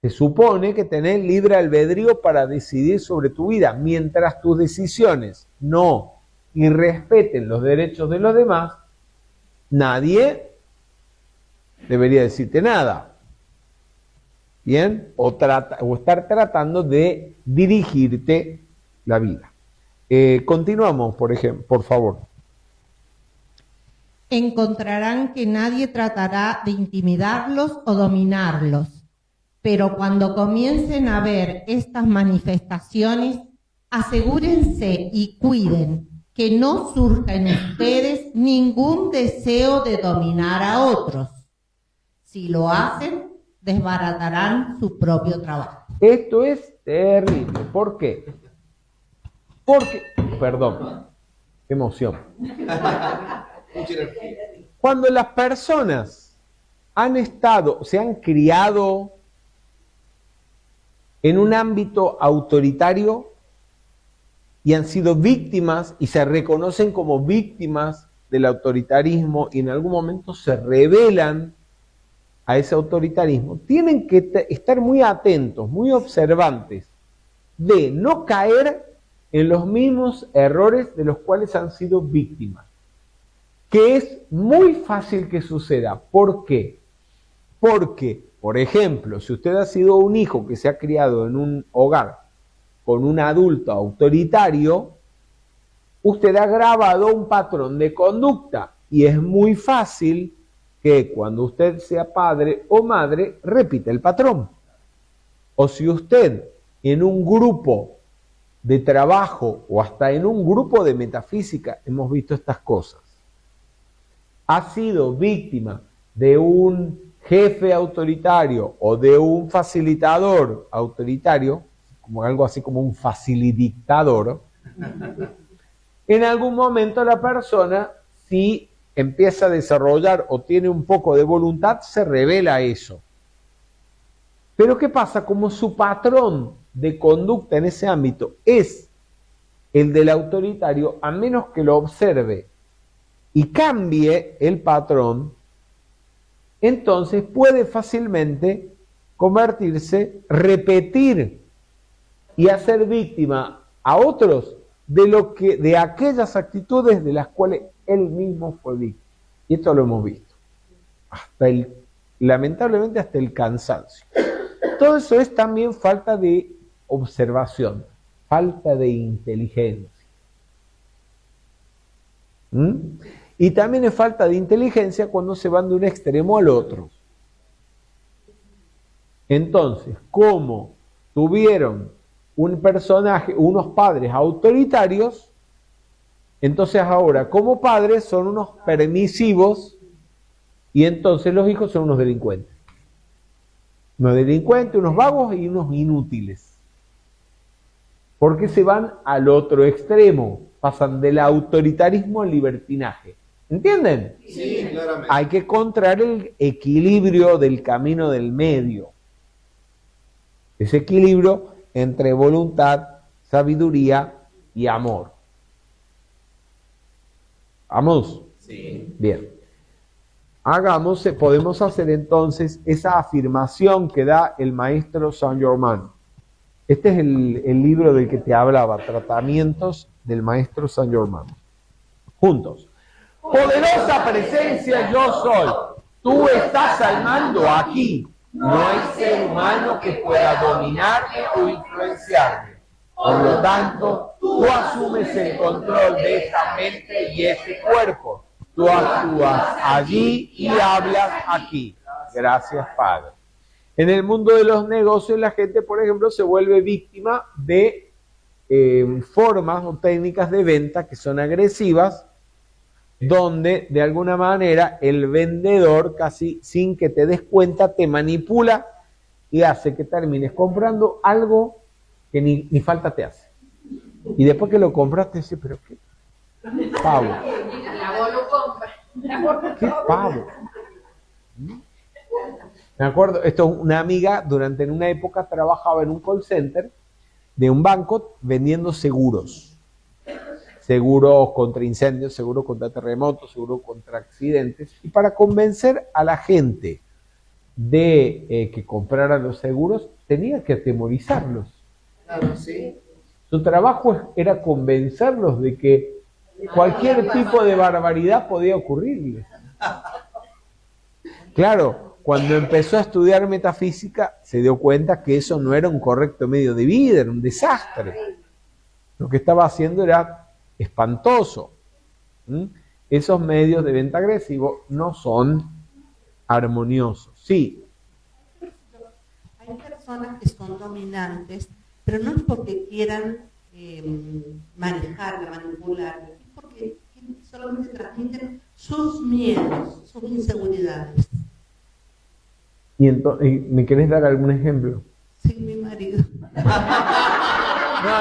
se supone que tenés libre albedrío para decidir sobre tu vida, mientras tus decisiones no irrespeten los derechos de los demás. Nadie debería decirte nada. ¿Bien? O estar tratando de dirigirte la vida. Continuamos, por favor. Encontrarán que nadie tratará de intimidarlos o dominarlos. Pero cuando comiencen a ver estas manifestaciones, asegúrense y cuiden que no surja en ustedes ningún deseo de dominar a otros. Si lo hacen, desbaratarán su propio trabajo. Esto es terrible. ¿Por qué? Porque, perdón, qué emoción. Cuando las personas han estado, se han criado en un ámbito autoritario y han sido víctimas y se reconocen como víctimas del autoritarismo y en algún momento se rebelan a ese autoritarismo, tienen que estar muy atentos, muy observantes de no caer en los mismos errores de los cuales han sido víctimas, que es muy fácil que suceda. ¿Por qué? Porque, por ejemplo, si usted ha sido un hijo que se ha criado en un hogar con un adulto autoritario, usted ha grabado un patrón de conducta y es muy fácil que cuando usted sea padre o madre repita el patrón. O si usted en un grupo de trabajo o hasta en un grupo de metafísica, hemos visto estas cosas, ha sido víctima de un jefe autoritario o de un facilitador autoritario, como algo así como un facilidictador, en algún momento la persona, si empieza a desarrollar o tiene un poco de voluntad, se revela a eso. Pero ¿qué pasa? Como su patrón de conducta en ese ámbito es el del autoritario, a menos que lo observe y cambie el patrón, entonces puede fácilmente convertirse, repetir y hacer víctima a otros de aquellas actitudes de las cuales él mismo fue víctima. Y esto lo hemos visto. Lamentablemente hasta el cansancio. Todo eso es también falta de observación, falta de inteligencia. Y también es falta de inteligencia cuando se van de un extremo al otro. Entonces, como tuvieron un personaje, unos padres autoritarios, entonces ahora como padres son unos permisivos y entonces los hijos son unos delincuentes. Unos delincuentes, unos vagos y unos inútiles. Porque se van al otro extremo, pasan del autoritarismo al libertinaje. ¿Entienden? Sí, claramente. Hay que encontrar el equilibrio del camino del medio. Ese equilibrio entre voluntad, sabiduría y amor. ¿Vamos? Sí. Bien. Podemos hacer entonces esa afirmación que da el maestro Saint Germain. Este es el libro del que te hablaba, Tratamientos del maestro Saint Germain. Juntos. Poderosa presencia yo soy. Tú estás al mando aquí. No hay ser humano que pueda dominarme o influenciarme. Por lo tanto, tú asumes el control de esta mente y este cuerpo. Tú actúas allí y hablas aquí. Gracias, Padre. En el mundo de los negocios, la gente, por ejemplo, se vuelve víctima de formas o técnicas de venta que son agresivas, donde de alguna manera el vendedor, casi sin que te des cuenta, te manipula y hace que termines comprando algo que ni falta te hace. Y después que lo compraste, dices, pero qué pavo. ¿Qué pavo? Me acuerdo, esto es una amiga, en una época trabajaba en un call center de un banco vendiendo seguros. Seguros contra incendios, seguros contra terremotos, seguros contra accidentes. Y para convencer a la gente de que comprara los seguros, tenía que atemorizarlos. Claro, sí. Su trabajo era convencerlos de que cualquier tipo de barbaridad podía ocurrirles. Claro, cuando empezó a estudiar metafísica, se dio cuenta que eso no era un correcto medio de vida, era un desastre. Lo que estaba haciendo era espantoso. Esos medios de venta agresivo no son armoniosos. Sí. Hay personas que son dominantes, pero no es porque quieran manejarla, manipularla. solamente transmiten sus miedos, sus inseguridades. ¿Y me querés dar algún ejemplo? Sí, mi marido.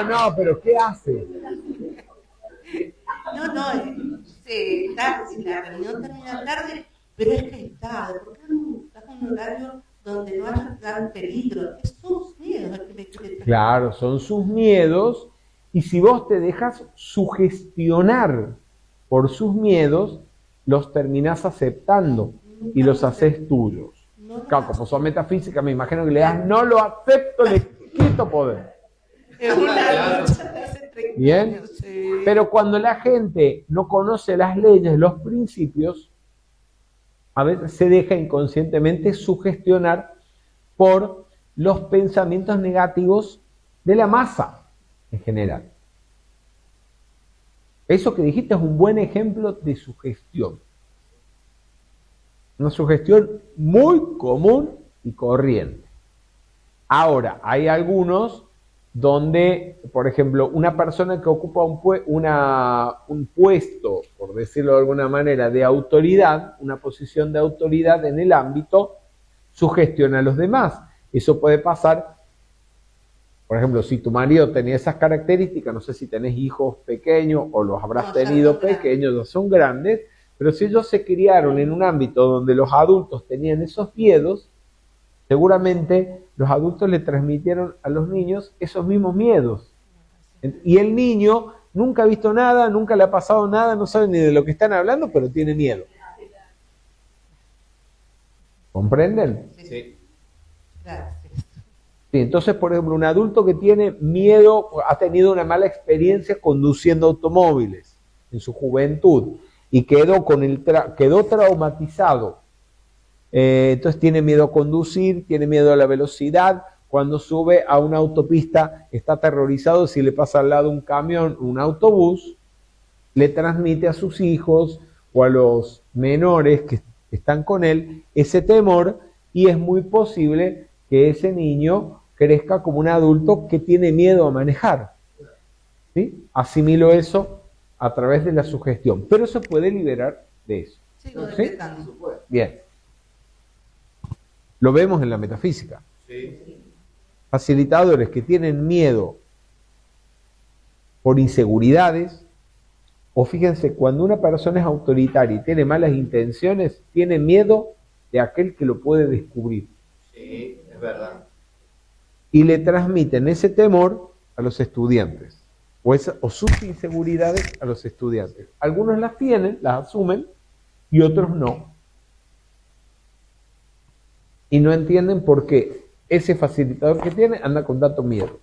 No, pero ¿qué hace? No, si la reunión termina tarde, pero es que está en un horario donde no haya gran peligro. Es sus miedos el que me quiere traer. Claro, son sus miedos, y si vos te dejas sugestionar por sus miedos, los terminás aceptando y los haces tuyos. Claro, como son metafísica, me imagino que le das, no lo acepto, le quito poder. Es una lucha de hace 30 Bien, años, sí. pero cuando la gente no conoce las leyes, los principios, a veces se deja inconscientemente sugestionar por los pensamientos negativos de la masa en general. Eso que dijiste es un buen ejemplo de sugestión. Una sugestión muy común y corriente. Ahora, hay algunos donde, por ejemplo, una persona que ocupa un puesto, por decirlo de alguna manera, de autoridad, una posición de autoridad en el ámbito, sugestiona a los demás. Eso puede pasar, por ejemplo, si tu marido tenía esas características, no sé si tenés hijos pequeños o los habrás tenido pequeños, no son grandes, pero si ellos se criaron en un ámbito donde los adultos tenían esos miedos, seguramente los adultos le transmitieron a los niños esos mismos miedos. Y el niño nunca ha visto nada, nunca le ha pasado nada, no sabe ni de lo que están hablando, pero tiene miedo. ¿Comprenden? Sí. Gracias. Sí, entonces, por ejemplo, un adulto que tiene miedo, ha tenido una mala experiencia conduciendo automóviles en su juventud y quedó traumatizado. Entonces tiene miedo a conducir, tiene miedo a la velocidad. Cuando sube a una autopista está aterrorizado si le pasa al lado un camión, un autobús. Le transmite a sus hijos o a los menores que están con él ese temor, y es muy posible que ese niño crezca como un adulto que tiene miedo a manejar. ¿Sí? Asimilo eso a través de la sugestión, pero se puede liberar de eso. ¿Sí? Bien. Lo vemos en la metafísica. Sí. Facilitadores que tienen miedo por inseguridades, o fíjense, cuando una persona es autoritaria y tiene malas intenciones, tiene miedo de aquel que lo puede descubrir. Sí, es verdad. Y le transmiten ese temor a los estudiantes, o sus inseguridades a los estudiantes. Algunos las tienen, las asumen, y otros no. Y no entienden por qué ese facilitador que tiene anda con tanto miedo.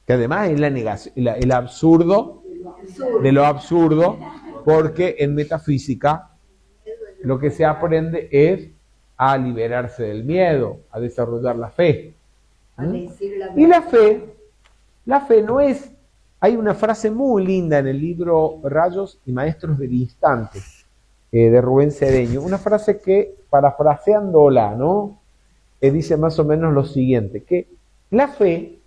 Que además es la negación, el absurdo de lo absurdo, porque en metafísica lo que se aprende es a liberarse del miedo, a desarrollar la fe. Y la fe no es... Hay una frase muy linda en el libro Rayos y Maestros del Instante, de Rubén Cedeño, una frase que, parafraseándola, ¿no? Dice más o menos lo siguiente, que la fe,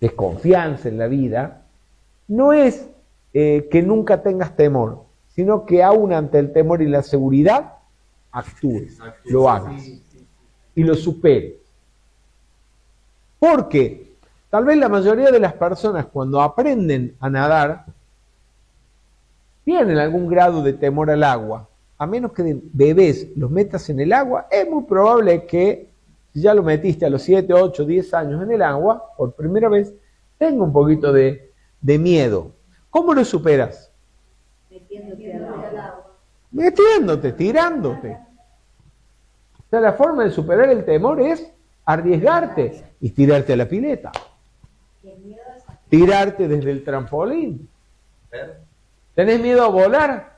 desconfianza en la vida, no es que nunca tengas temor, sino que aún ante el temor y la seguridad, actúes, lo hagas y lo superes. Porque tal vez la mayoría de las personas cuando aprenden a nadar tienen algún grado de temor al agua. A menos que de bebés los metas en el agua, es muy probable que si ya lo metiste a los 7, 8, 10 años en el agua, por primera vez, tenga un poquito de miedo. ¿Cómo lo superas? Metiéndote, tirándote. O sea, la forma de superar el temor es arriesgarte y tirarte a la pileta. Tirarte desde el trampolín. ¿Tenés miedo a volar?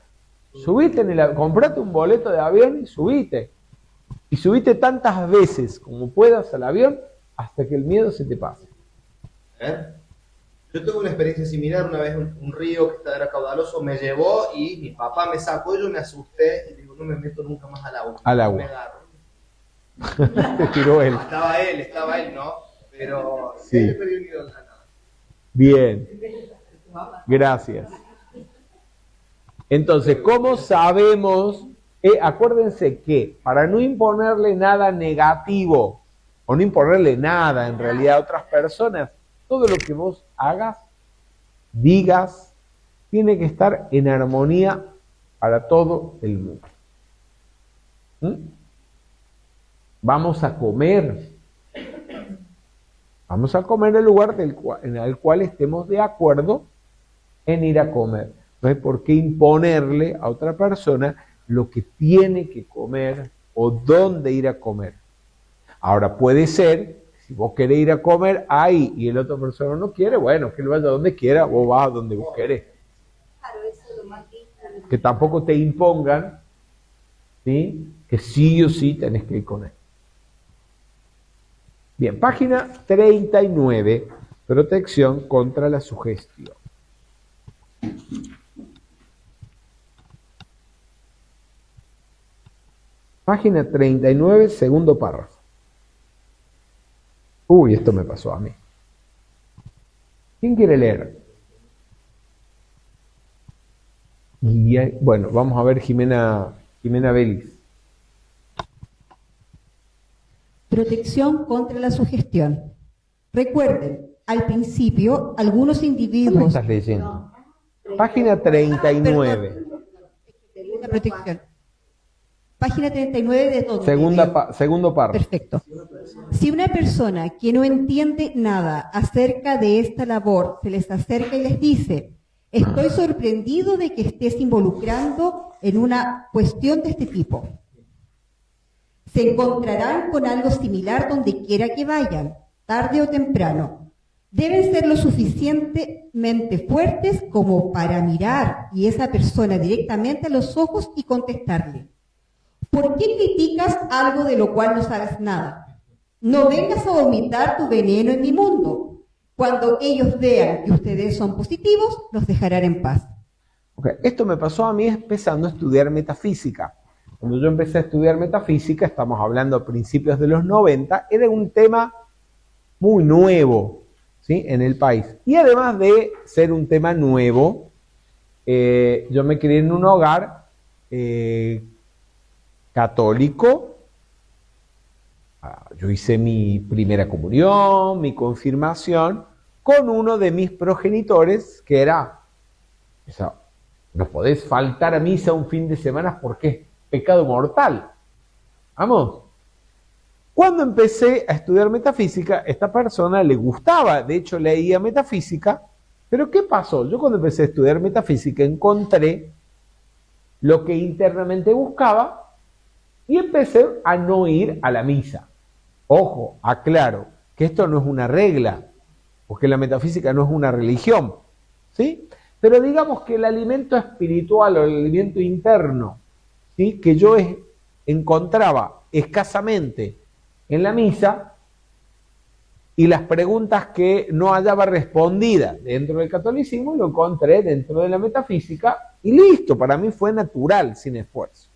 Subite comprate un boleto de avión y subite. Y subite tantas veces como puedas al avión hasta que el miedo se te pase. Yo tuve una experiencia similar. Una vez un río que era caudaloso me llevó y mi papá me sacó, yo me asusté y digo, no me meto nunca más al agua. Al agua. Te tiró él. Estaba él, ¿no? Pero sí. Él me dio miedo a nada. Bien. Gracias. Entonces, ¿cómo sabemos? Acuérdense que para no imponerle nada negativo, o no imponerle nada en realidad a otras personas, todo lo que vos hagas, digas, tiene que estar en armonía para todo el mundo. Vamos a comer. Vamos a comer en el lugar en el cual estemos de acuerdo en ir a comer. No hay por qué imponerle a otra persona lo que tiene que comer o dónde ir a comer. Ahora puede ser, si vos querés ir a comer ahí y el otro persona no quiere, bueno, que él vaya donde quiera, vos vas a donde vos querés. Que tampoco te impongan, ¿sí?, que sí o sí tenés que ir con él. Bien, página 39, protección contra la sugestión. Página 39, segundo párrafo. Uy, esto me pasó a mí. ¿Quién quiere leer? Y bueno, vamos a ver Jimena Vélez. Protección contra la sugestión. Recuerden, al principio, algunos individuos... ¿Cómo estás leyendo? Página 39. La protección. Página 39 de todo. Segundo párrafo. Perfecto. Si una persona que no entiende nada acerca de esta labor se les acerca y les dice: estoy sorprendido de que estés involucrando en una cuestión de este tipo, se encontrarán con algo similar donde quiera que vayan, tarde o temprano. Deben ser lo suficientemente fuertes como para mirar a esa persona directamente a los ojos y contestarle: ¿por qué criticas algo de lo cual no sabes nada? No vengas a vomitar tu veneno en mi mundo. Cuando ellos vean que ustedes son positivos, los dejarán en paz. Okay. Esto me pasó a mí empezando a estudiar metafísica. Cuando yo empecé a estudiar metafísica, estamos hablando a principios de los 90, era un tema muy nuevo, ¿sí?, en el país. Y además de ser un tema nuevo, yo me crié en un hogar católico. Yo hice mi primera comunión, mi confirmación, con uno de mis progenitores, que era, o sea, no podés faltar a misa un fin de semana porque es pecado mortal. Vamos. Cuando empecé a estudiar metafísica, esta persona le gustaba, de hecho leía metafísica, pero ¿qué pasó? Yo cuando empecé a estudiar metafísica encontré lo que internamente buscaba y empecé a no ir a la misa. Ojo, aclaro que esto no es una regla, porque la metafísica no es una religión, ¿sí? Pero digamos que el alimento espiritual o el alimento interno, ¿sí?, que yo encontraba escasamente en la misa, y las preguntas que no hallaba respondidas dentro del catolicismo, lo encontré dentro de la metafísica, y listo, para mí fue natural, sin esfuerzo.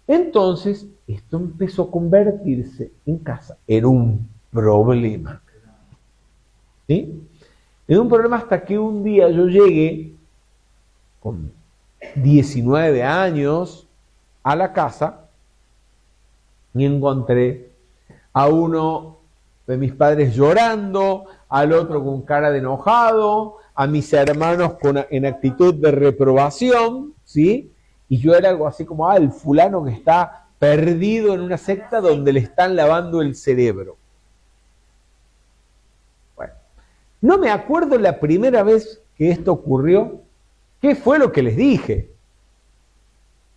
Entonces, esto empezó a convertirse en casa en un problema. ¿Sí? En un problema hasta que un día yo llegué con 19 años a la casa y encontré a uno de mis padres llorando, al otro con cara de enojado, a mis hermanos en actitud de reprobación, ¿sí? Y yo era algo así como, el fulano que está perdido en una secta donde le están lavando el cerebro. Bueno, no me acuerdo la primera vez que esto ocurrió, qué fue lo que les dije.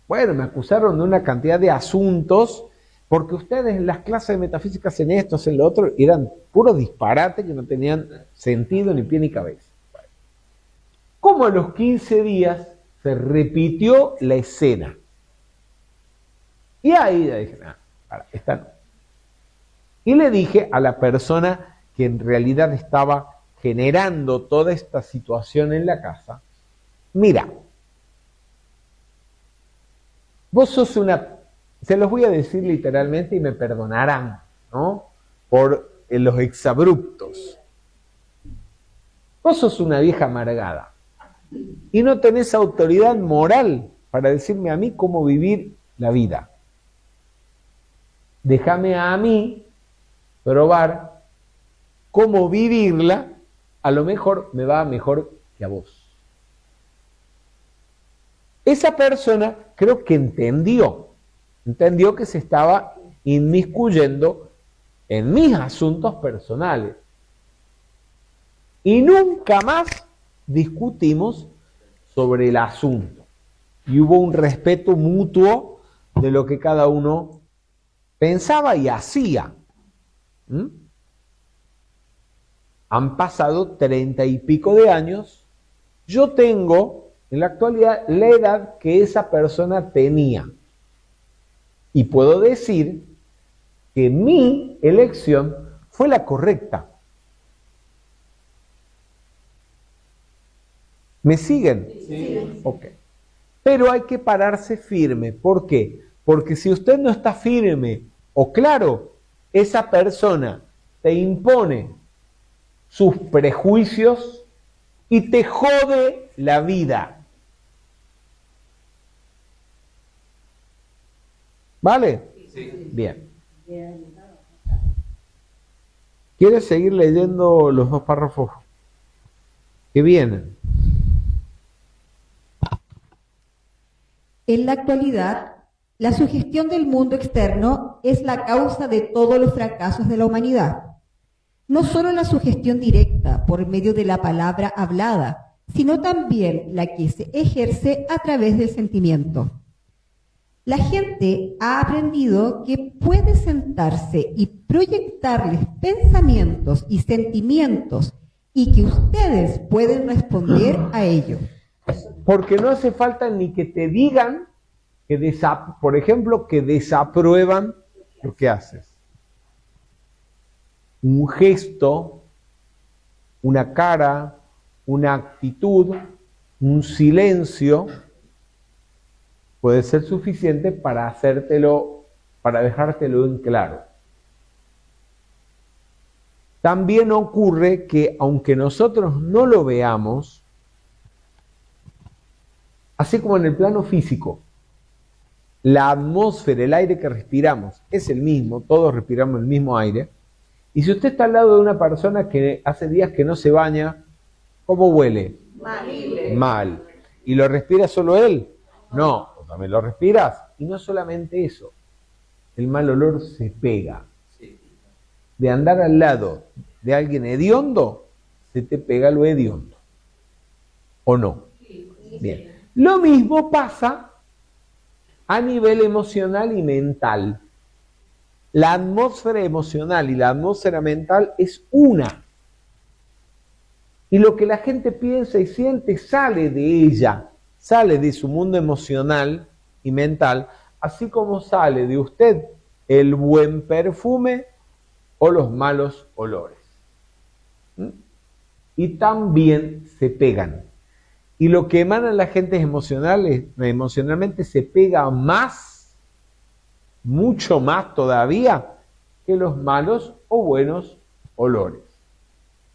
Bueno, me acusaron de una cantidad de asuntos, porque ustedes en las clases de metafísica hacen esto, hacen lo otro, eran puros disparates que no tenían sentido ni pie ni cabeza. Bueno, como a los 15 días se repitió la escena. Y ahí ya dije, esta no. Y le dije a la persona que en realidad estaba generando toda esta situación en la casa: mira, vos sos se los voy a decir literalmente y me perdonarán, ¿no?, por los exabruptos. Vos sos una vieja amargada. y no tenés autoridad moral para decirme a mí cómo vivir la vida. Déjame a mí probar cómo vivirla, a lo mejor me va mejor que a vos. Esa persona creo que entendió que se estaba inmiscuyendo en mis asuntos personales. Y nunca más discutimos sobre el asunto. Y hubo un respeto mutuo de lo que cada uno pensaba y hacía. Han pasado 30 y pico de años. Yo tengo, en la actualidad, la edad que esa persona tenía. Y puedo decir que mi elección fue la correcta. ¿Me siguen? Sí. Ok. Pero hay que pararse firme. ¿Por qué? Porque si usted no está firme o claro, esa persona te impone sus prejuicios y te jode la vida. ¿Vale? Sí. Bien. ¿Quieres seguir leyendo los dos párrafos que vienen? En la actualidad, la sugestión del mundo externo es la causa de todos los fracasos de la humanidad. No solo la sugestión directa por medio de la palabra hablada, sino también la que se ejerce a través del sentimiento. La gente ha aprendido que puede sentarse y proyectarles pensamientos y sentimientos y que ustedes pueden responder a ello. Porque no hace falta ni que te digan, por ejemplo, que desaprueban lo que haces. Un gesto, una cara, una actitud, un silencio puede ser suficiente para hacértelo, para dejártelo en claro. También ocurre que aunque nosotros no lo veamos, así como en el plano físico, la atmósfera, el aire que respiramos es el mismo, todos respiramos el mismo aire, y si usted está al lado de una persona que hace días que no se baña, ¿cómo huele? Mal. ¿Y lo respira solo él? No, también lo respiras. Y no solamente eso, el mal olor se pega. De andar al lado de alguien hediondo, se te pega lo hediondo. ¿O no? Bien. Lo mismo pasa a nivel emocional y mental. La atmósfera emocional y la atmósfera mental es una. Y lo que la gente piensa y siente sale de ella, sale de su mundo emocional y mental, así como sale de usted el buen perfume o los malos olores. Y también se pegan. Y lo que emanan las gentes emocionalmente se pega más, mucho más todavía, que los malos o buenos olores.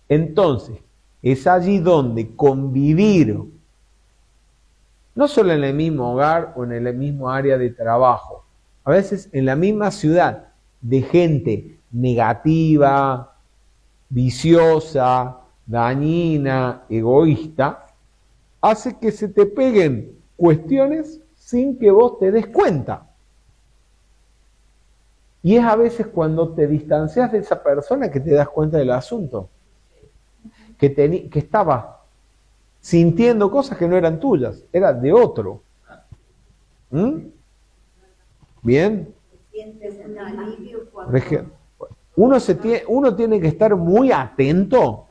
Entonces, es allí donde convivir, no solo en el mismo hogar o en el mismo área de trabajo, a veces en la misma ciudad, de gente negativa, viciosa, dañina, egoísta, hace que se te peguen cuestiones sin que vos te des cuenta. Y es a veces cuando te distancias de esa persona que te das cuenta del asunto. Que estabas sintiendo cosas que no eran tuyas, eran de otro. ¿Bien? Por ejemplo, uno tiene que estar muy atento,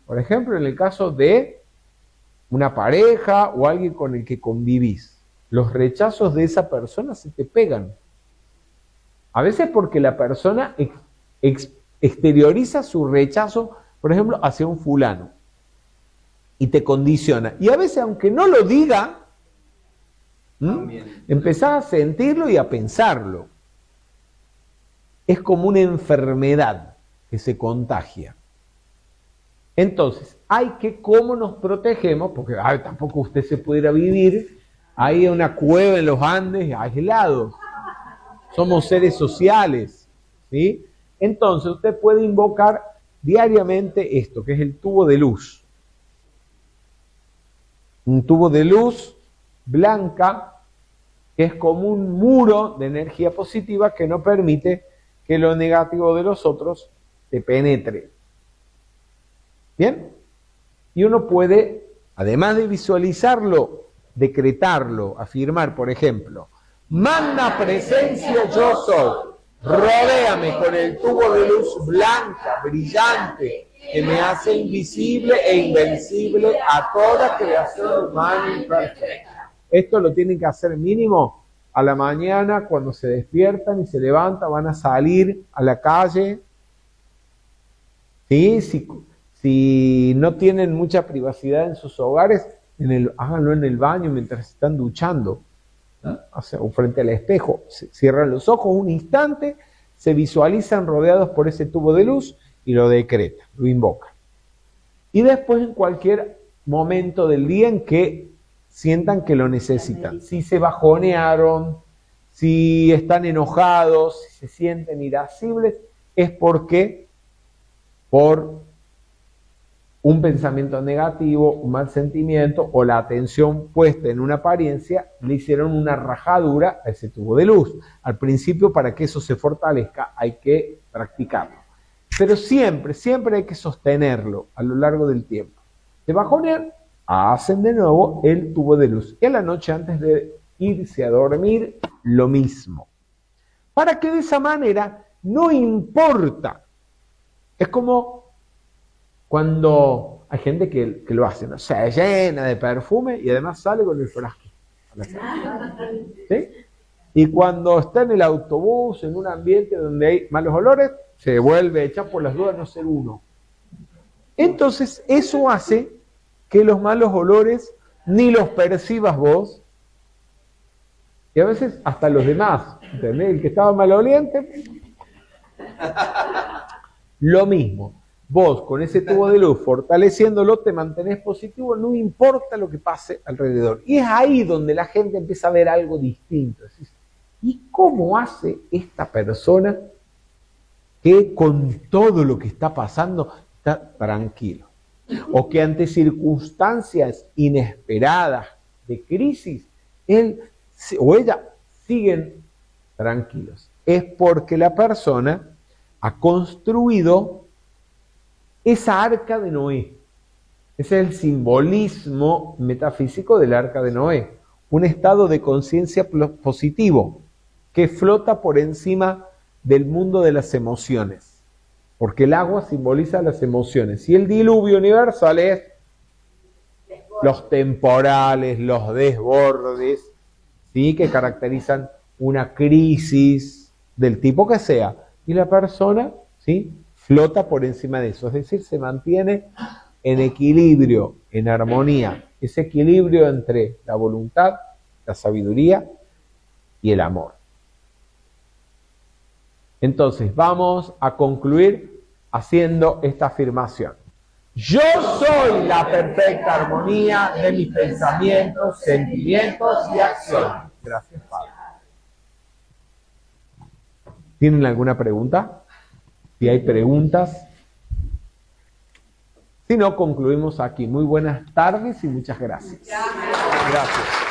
por ejemplo, en el caso de una pareja o alguien con el que convivís. Los rechazos de esa persona se te pegan. A veces porque la persona exterioriza su rechazo, por ejemplo, hacia un fulano y te condiciona. Y a veces, aunque no lo diga, empezás a sentirlo y a pensarlo. Es como una enfermedad que se contagia. Entonces, ¿cómo nos protegemos? Porque tampoco usted se pudiera vivir ahí en una cueva en los Andes aislados. Somos seres sociales, ¿sí? Entonces, usted puede invocar diariamente esto, que es el tubo de luz. Un tubo de luz blanca, que es como un muro de energía positiva que no permite que lo negativo de los otros te penetre. ¿Bien? Y uno puede, además de visualizarlo, decretarlo, afirmar, por ejemplo, magna presencia yo soy, rodéame con el tubo de luz blanca, brillante, que me hace invisible e invencible a toda creación humana imperfecta. Esto lo tienen que hacer mínimo a la mañana, cuando se despiertan y se levantan, van a salir a la calle. ¿Sí? Si no tienen mucha privacidad en sus hogares, háganlo en el baño mientras están duchando, ¿no? O frente al espejo. Cierran los ojos un instante, se visualizan rodeados por ese tubo de luz y lo decretan, lo invocan. Y después, en cualquier momento del día en que sientan que lo necesitan, si se bajonearon, si están enojados, si se sienten irascibles, es porque por un pensamiento negativo, un mal sentimiento o la atención puesta en una apariencia, le hicieron una rajadura a ese tubo de luz. Al principio, para que eso se fortalezca, hay que practicarlo. Pero siempre hay que sostenerlo a lo largo del tiempo. Se bajonean, hacen de nuevo el tubo de luz. Y a la noche, antes de irse a dormir, lo mismo. Para que de esa manera no importa. Es como cuando hay gente que lo hace, ¿no? Se llena de perfume y además sale con el frasco. ¿Sí? Y cuando está en el autobús, en un ambiente donde hay malos olores, se vuelve a echar por las dudas no ser uno. Entonces, eso hace que los malos olores ni los percibas vos, y a veces hasta los demás, ¿entendés? El que estaba maloliente, lo mismo. Vos, con ese tubo de luz, fortaleciéndolo, te mantenés positivo, no importa lo que pase alrededor. Y es ahí donde la gente empieza a ver algo distinto. ¿Y cómo hace esta persona que con todo lo que está pasando está tranquilo? O que ante circunstancias inesperadas de crisis, él o ella siguen tranquilos. Es porque la persona ha construido esa arca de Noé. Ese es el simbolismo metafísico del arca de Noé. Un estado de conciencia positivo que flota por encima del mundo de las emociones. Porque el agua simboliza las emociones. Y el diluvio universal es los temporales, los desbordes, ¿sí? Que caracterizan una crisis del tipo que sea. Y la persona, ¿sí? Flota por encima de eso, es decir, se mantiene en equilibrio, en armonía, ese equilibrio entre la voluntad, la sabiduría y el amor. Entonces, vamos a concluir haciendo esta afirmación. Yo soy la perfecta armonía de mis pensamientos, sentimientos y acciones. Gracias, Padre. ¿Tienen alguna pregunta? Si hay preguntas. Si no, concluimos aquí. Muy buenas tardes y muchas gracias. Gracias.